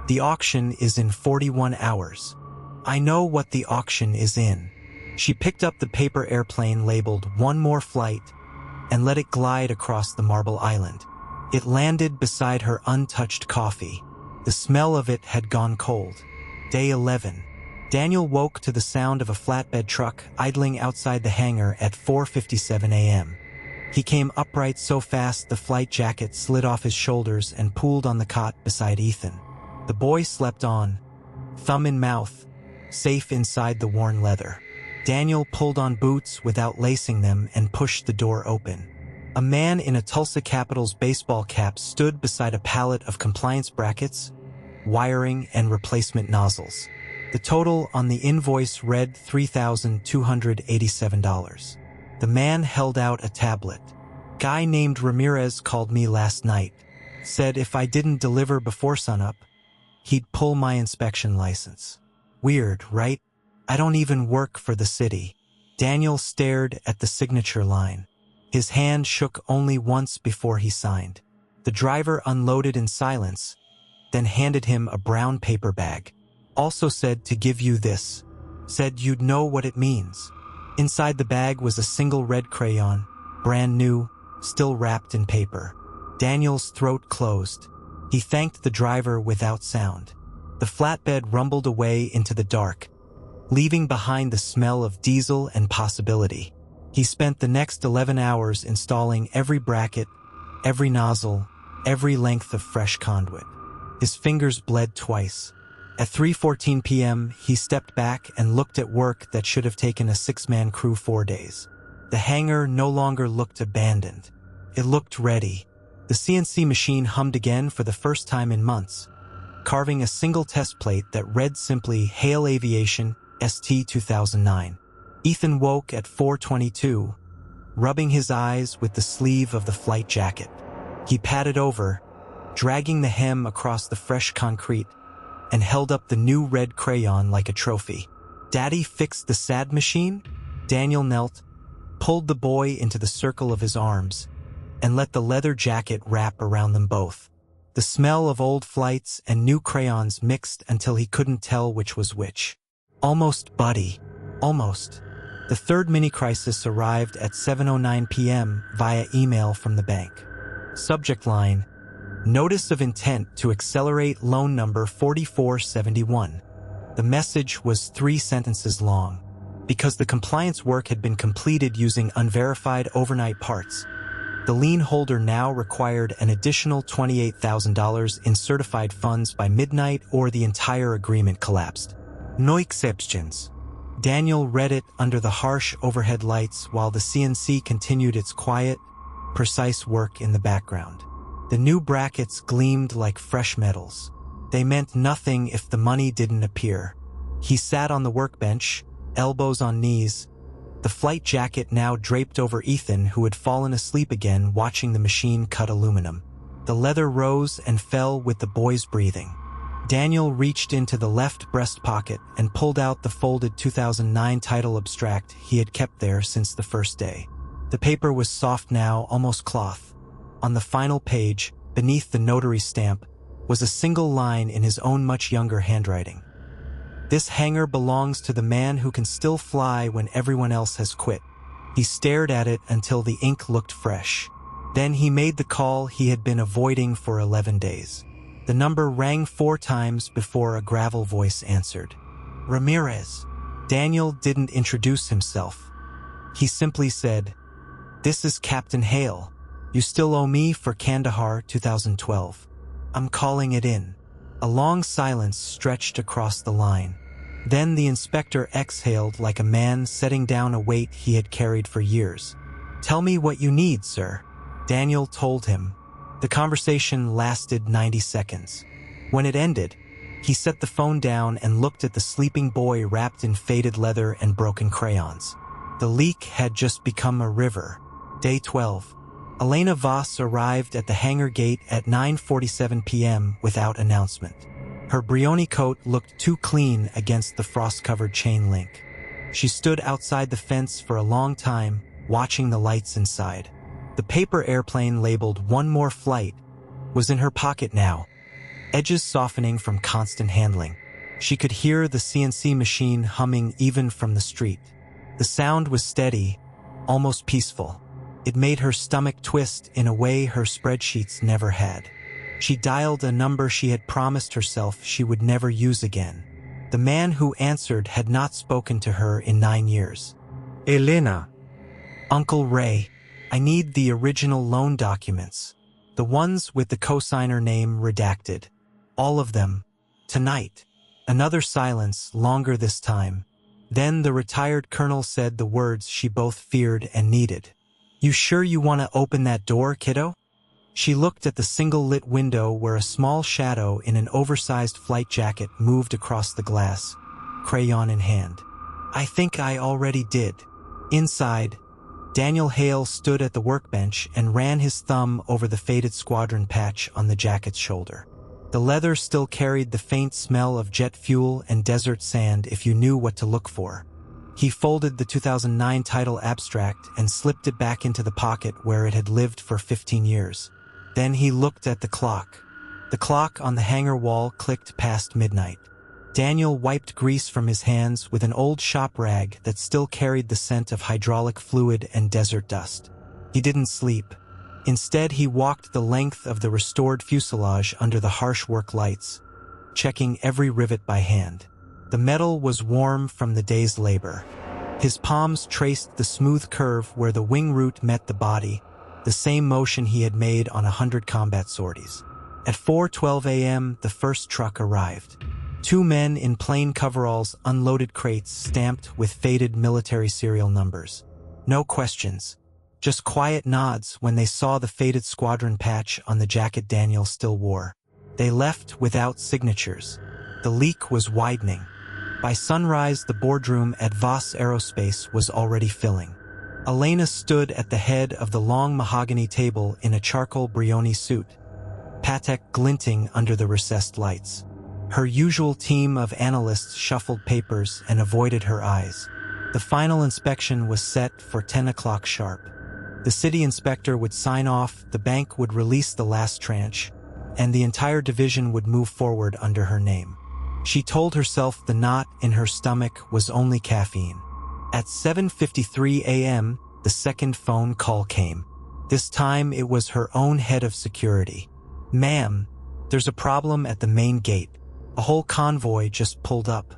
the auction is in 41 hours. "I know what the auction is in." She picked up the paper airplane labeled "One More Flight" and let it glide across the marble island. It landed beside her untouched coffee. The smell of it had gone cold. Day 11. Daniel woke to the sound of a flatbed truck idling outside the hangar at 4:57 a.m. He came upright so fast the flight jacket slid off his shoulders and pooled on the cot beside Ethan. The boy slept on, thumb in mouth, safe inside the worn leather. Daniel pulled on boots without lacing them and pushed the door open. A man in a Tulsa Capitals baseball cap stood beside a pallet of compliance brackets, wiring, and replacement nozzles. The total on the invoice read $3,287. The man held out a tablet. "Guy named Ramirez called me last night. Said if I didn't deliver before sunup, he'd pull my inspection license. Weird, right? I don't even work for the city." Daniel stared at the signature line. His hand shook only once before he signed. The driver unloaded in silence, then handed him a brown paper bag. "Also said to give you this. Said you'd know what it means." Inside the bag was a single red crayon, brand new, still wrapped in paper. Daniel's throat closed. He thanked the driver without sound. The flatbed rumbled away into the dark, leaving behind the smell of diesel and possibility. He spent the next 11 hours installing every bracket, every nozzle, every length of fresh conduit. His fingers bled twice. At 3:14 p.m., he stepped back and looked at work that should have taken a 6-man crew 4 days. The hangar no longer looked abandoned. It looked ready. The CNC machine hummed again for the first time in months, carving a single test plate that read simply Hale Aviation, ST 2009. Ethan woke at 4:22, rubbing his eyes with the sleeve of the flight jacket. He padded over, dragging the hem across the fresh concrete, and held up the new red crayon like a trophy. "Daddy fixed the SAD machine?" Daniel knelt, pulled the boy into the circle of his arms, and let the leather jacket wrap around them both. The smell of old flights and new crayons mixed until he couldn't tell which was which. Almost buddy. Almost. The third mini-crisis arrived at 7:09 p.m. via email from the bank. Subject line: Notice of intent to accelerate loan number 4471. The message was 3 sentences long. Because the compliance work had been completed using unverified overnight parts, the lien holder now required an additional $28,000 in certified funds by midnight or the entire agreement collapsed. No exceptions. Daniel read it under the harsh overhead lights while the CNC continued its quiet, precise work in the background. The new brackets gleamed like fresh metals. They meant nothing if the money didn't appear. He sat on the workbench, elbows on knees, the flight jacket now draped over Ethan, who had fallen asleep again watching the machine cut aluminum. The leather rose and fell with the boy's breathing. Daniel reached into the left breast pocket and pulled out the folded 2009 title abstract he had kept there since the first day. The paper was soft now, almost cloth. On the final page, beneath the notary stamp, was a single line in his own much younger handwriting. This hangar belongs to the man who can still fly when everyone else has quit. He stared at it until the ink looked fresh. Then he made the call he had been avoiding for 11 days. The number rang 4 times before a gravel voice answered. Ramirez. Daniel didn't introduce himself. He simply said, "This is Captain Hale. You still owe me for Kandahar 2012. I'm calling it in." A long silence stretched across the line. Then the inspector exhaled like a man setting down a weight he had carried for years. "Tell me what you need, sir." Daniel told him. The conversation lasted 90 seconds. When it ended, he set the phone down and looked at the sleeping boy wrapped in faded leather and broken crayons. The leak had just become a river. Day 12. Elena Voss arrived at the hangar gate at 9:47 p.m. without announcement. Her Brioni coat looked too clean against the frost-covered chain link. She stood outside the fence for a long time, watching the lights inside. The paper airplane labeled "One More Flight" was in her pocket now, edges softening from constant handling. She could hear the CNC machine humming even from the street. The sound was steady, almost peaceful. It made her stomach twist in a way her spreadsheets never had. She dialed a number she had promised herself she would never use again. The man who answered had not spoken to her in 9 years. Elena. "Uncle Ray, I need the original loan documents. The ones with the cosigner name redacted. All of them. Tonight." Another silence, longer this time. Then the retired colonel said the words she both feared and needed. "You sure you want to open that door, kiddo?" She looked at the single-lit window where a small shadow in an oversized flight jacket moved across the glass, crayon in hand. "I think I already did." Inside, Daniel Hale stood at the workbench and ran his thumb over the faded squadron patch on the jacket's shoulder. The leather still carried the faint smell of jet fuel and desert sand if you knew what to look for. He folded the 2009 title abstract and slipped it back into the pocket where it had lived for 15 years. Then he looked at the clock. The clock on the hangar wall clicked past midnight. Daniel wiped grease from his hands with an old shop rag that still carried the scent of hydraulic fluid and desert dust. He didn't sleep. Instead, he walked the length of the restored fuselage under the harsh work lights, checking every rivet by hand. The metal was warm from the day's labor. His palms traced the smooth curve where the wing root met the body, the same motion he had made on 100 combat sorties. At 4:12 a.m., the first truck arrived. 2 men in plain coveralls unloaded crates stamped with faded military serial numbers. No questions, just quiet nods when they saw the faded squadron patch on the jacket Daniel still wore. They left without signatures. The leak was widening. By sunrise, the boardroom at Voss Aerospace was already filling. Elena stood at the head of the long mahogany table in a charcoal Brioni suit, Patek glinting under the recessed lights. Her usual team of analysts shuffled papers and avoided her eyes. The final inspection was set for 10 o'clock sharp. The city inspector would sign off, the bank would release the last tranche, and the entire division would move forward under her name. She told herself the knot in her stomach was only caffeine. At 7:53 a.m., the second phone call came. This time it was her own head of security. "Ma'am, there's a problem at the main gate. A whole convoy just pulled up.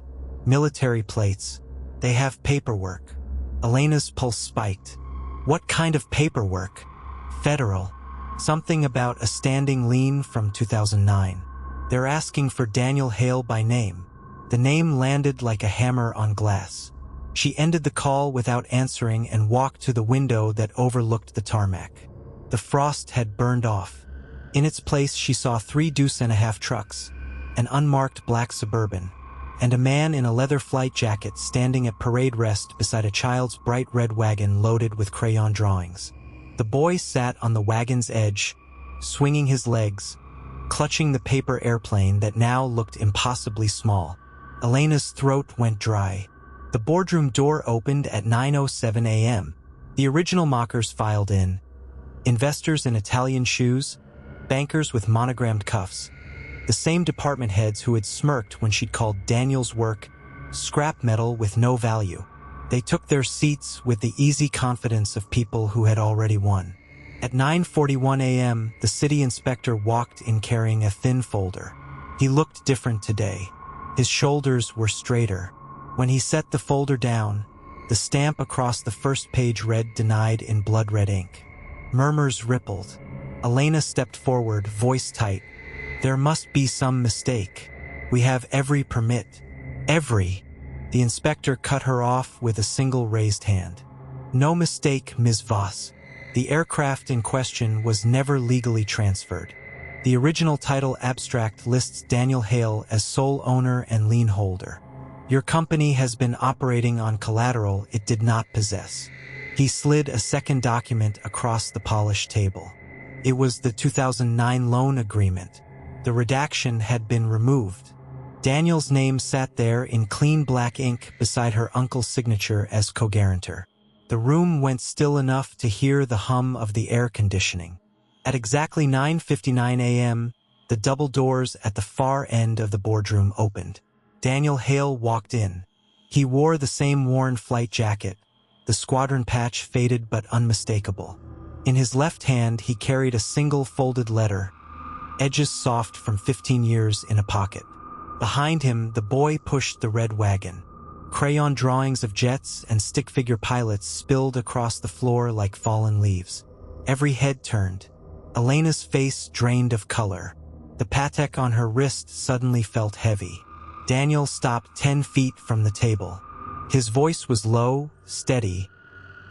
Military plates. They have paperwork." Elena's pulse spiked. What kind of paperwork? Federal. Something about a standing lien from 2009. They're asking for Daniel Hale by name. The name landed like a hammer on glass. She ended the call without answering and walked to the window that overlooked the tarmac. The frost had burned off. In its place, she saw 3 deuce-and-a-half trucks, an unmarked black Suburban, and a man in a leather flight jacket standing at parade rest beside a child's bright red wagon loaded with crayon drawings. The boy sat on the wagon's edge, swinging his legs, clutching the paper airplane that now looked impossibly small. Elena's throat went dry. The boardroom door opened at 9:07 a.m. The original mockers filed in. Investors in Italian shoes, bankers with monogrammed cuffs, the same department heads who had smirked when she'd called Daniel's work scrap metal with no value. They took their seats with the easy confidence of people who had already won. At 9:41 a.m., the city inspector walked in carrying a thin folder. He looked different today. His shoulders were straighter. When he set the folder down, the stamp across the first page read "Denied" in blood-red ink. Murmurs rippled. Elena stepped forward, voice tight. "There must be some mistake. We have every permit. Every." The inspector cut her off with a single raised hand. "No mistake, Ms. Voss. The aircraft in question was never legally transferred. The original title abstract lists Daniel Hale as sole owner and lien holder. Your company has been operating on collateral it did not possess." He slid a second document across the polished table. It was the 2009 loan agreement. The redaction had been removed. Daniel's name sat there in clean black ink beside her uncle's signature as co-guarantor. The room went still enough to hear the hum of the air conditioning. At exactly 9:59 a.m., the double doors at the far end of the boardroom opened. Daniel Hale walked in. He wore the same worn flight jacket, the squadron patch faded but unmistakable. In his left hand, he carried a single folded letter, edges soft from 15 years in a pocket. Behind him, the boy pushed the red wagon. Crayon drawings of jets and stick figure pilots spilled across the floor like fallen leaves. Every head turned. Elena's face drained of color. The Patek on her wrist suddenly felt heavy. Daniel stopped 10 feet from the table. His voice was low, steady,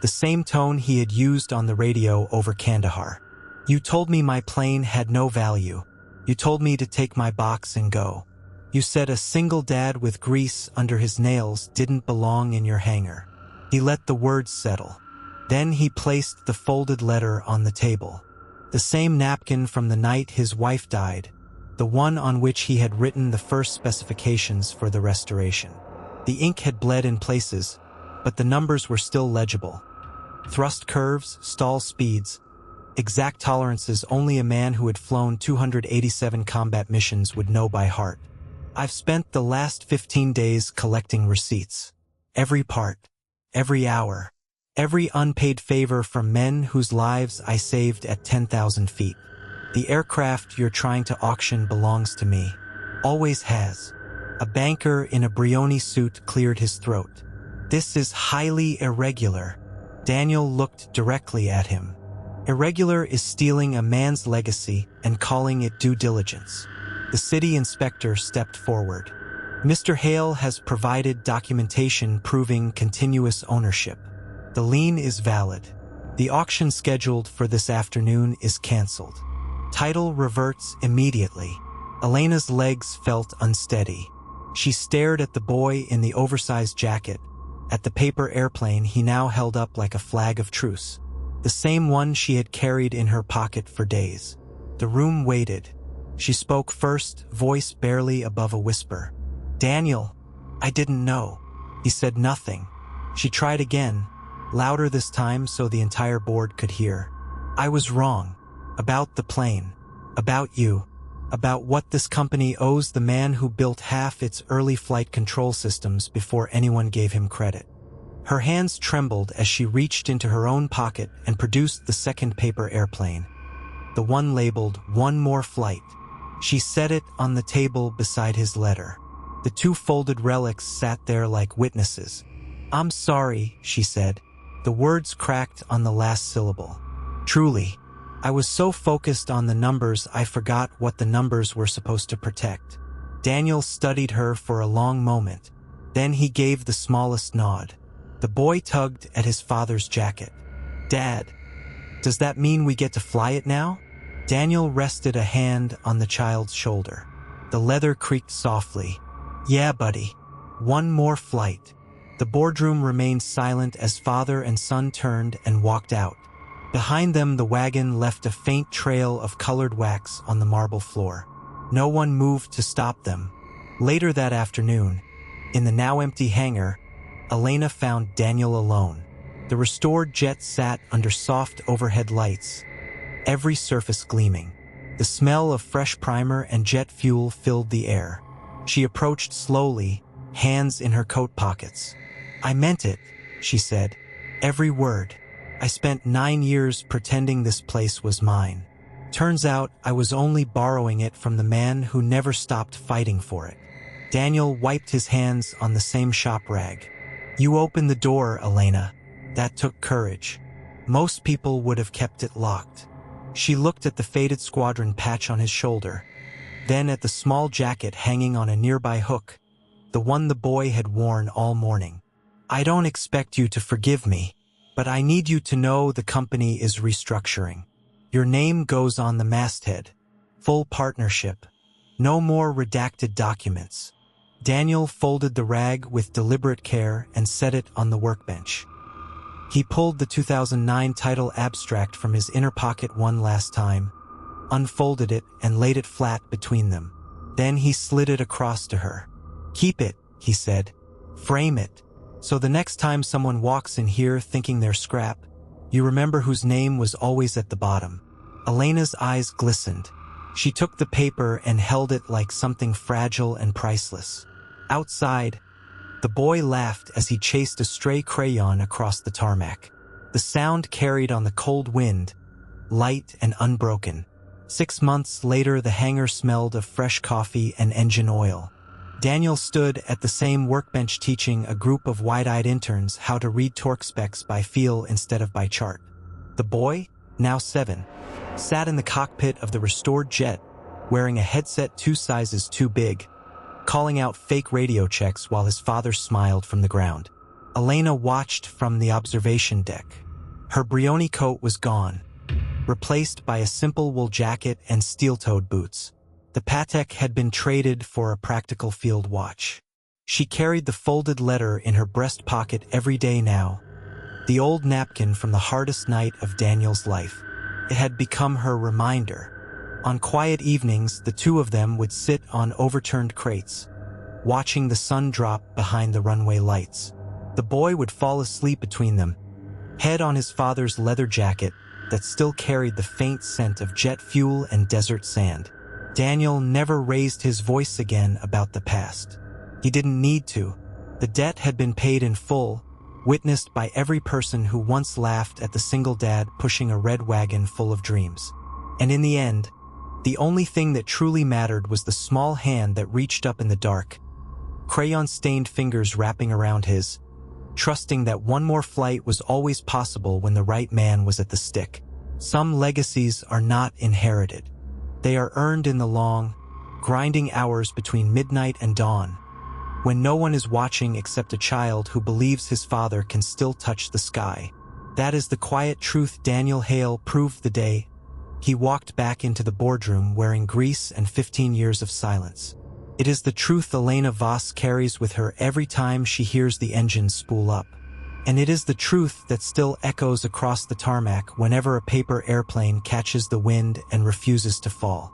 the same tone he had used on the radio over Kandahar. "You told me my plane had no value. You told me to take my box and go. You said a single dad with grease under his nails didn't belong in your hangar." He let the words settle. Then he placed the folded letter on the table. The same napkin from the night his wife died, the one on which he had written the first specifications for the restoration. The ink had bled in places, but the numbers were still legible. Thrust curves, stall speeds, exact tolerances only a man who had flown 287 combat missions would know by heart. "I've spent the last 15 days collecting receipts. Every part, every hour, every unpaid favor from men whose lives I saved at 10,000 feet. The aircraft you're trying to auction belongs to me. Always has." A banker in a Brioni suit cleared his throat. "This is highly irregular." Daniel looked directly at him. "Irregular is stealing a man's legacy and calling it due diligence." The city inspector stepped forward. "Mr. Hale has provided documentation proving continuous ownership. The lien is valid. The auction scheduled for this afternoon is canceled. Title reverts immediately." Elena's legs felt unsteady. She stared at the boy in the oversized jacket, at the paper airplane he now held up like a flag of truce, the same one she had carried in her pocket for days. The room waited. She spoke first, voice barely above a whisper. "Daniel, I didn't know." He said nothing. She tried again, louder this time so the entire board could hear. "I was wrong. About the plane. About you. About what this company owes the man who built half its early flight control systems before anyone gave him credit." Her hands trembled as she reached into her own pocket and produced the second paper airplane, the one labeled "One More Flight." She set it on the table beside his letter. The two folded relics sat there like witnesses. "I'm sorry," she said. The words cracked on the last syllable. "Truly. I was so focused on the numbers I forgot what the numbers were supposed to protect." Daniel studied her for a long moment. Then he gave the smallest nod. The boy tugged at his father's jacket. "Dad, does that mean we get to fly it now?" Daniel rested a hand on the child's shoulder. The leather creaked softly. "Yeah, buddy. One more flight." The boardroom remained silent as father and son turned and walked out. Behind them, the wagon left a faint trail of colored wax on the marble floor. No one moved to stop them. Later that afternoon, in the now empty hangar, Elena found Daniel alone. The restored jet sat under soft overhead lights, every surface gleaming. The smell of fresh primer and jet fuel filled the air. She approached slowly, hands in her coat pockets. "I meant it," she said. "Every word. I spent 9 years pretending this place was mine. Turns out I was only borrowing it from the man who never stopped fighting for it." Daniel wiped his hands on the same shop rag. "You opened the door, Elena. That took courage. Most people would have kept it locked." She looked at the faded squadron patch on his shoulder, then at the small jacket hanging on a nearby hook, the one the boy had worn all morning. "I don't expect you to forgive me, but I need you to know the company is restructuring. Your name goes on the masthead. Full partnership. No more redacted documents." Daniel folded the rag with deliberate care and set it on the workbench. He pulled the 2009 title abstract from his inner pocket one last time, unfolded it and laid it flat between them. Then he slid it across to her. "Keep it," he said. "Frame it. So the next time someone walks in here thinking they're scrap, you remember whose name was always at the bottom." Elena's eyes glistened. She took the paper and held it like something fragile and priceless. Outside, the boy laughed as he chased a stray crayon across the tarmac. The sound carried on the cold wind, light and unbroken. 6 months later, the hangar smelled of fresh coffee and engine oil. Daniel stood at the same workbench teaching a group of wide-eyed interns how to read torque specs by feel instead of by chart. The boy, now 7, sat in the cockpit of the restored jet, wearing a headset 2 sizes too big, calling out fake radio checks while his father smiled from the ground. Elena watched from the observation deck. Her Brioni coat was gone, replaced by a simple wool jacket and steel-toed boots. The Patek had been traded for a practical field watch. She carried the folded letter in her breast pocket every day now, the old napkin from the hardest night of Daniel's life. It had become her reminder. On quiet evenings, the two of them would sit on overturned crates, watching the sun drop behind the runway lights. The boy would fall asleep between them, head on his father's leather jacket that still carried the faint scent of jet fuel and desert sand. Daniel never raised his voice again about the past. He didn't need to. The debt had been paid in full, witnessed by every person who once laughed at the single dad pushing a red wagon full of dreams. And in the end, the only thing that truly mattered was the small hand that reached up in the dark, crayon-stained fingers wrapping around his, trusting that one more flight was always possible when the right man was at the stick. Some legacies are not inherited. They are earned in the long, grinding hours between midnight and dawn, when no one is watching except a child who believes his father can still touch the sky. That is the quiet truth Daniel Hale proved the day he walked back into the boardroom wearing grease and 15 years of silence. It is the truth Elena Voss carries with her every time she hears the engines spool up. And it is the truth that still echoes across the tarmac whenever a paper airplane catches the wind and refuses to fall.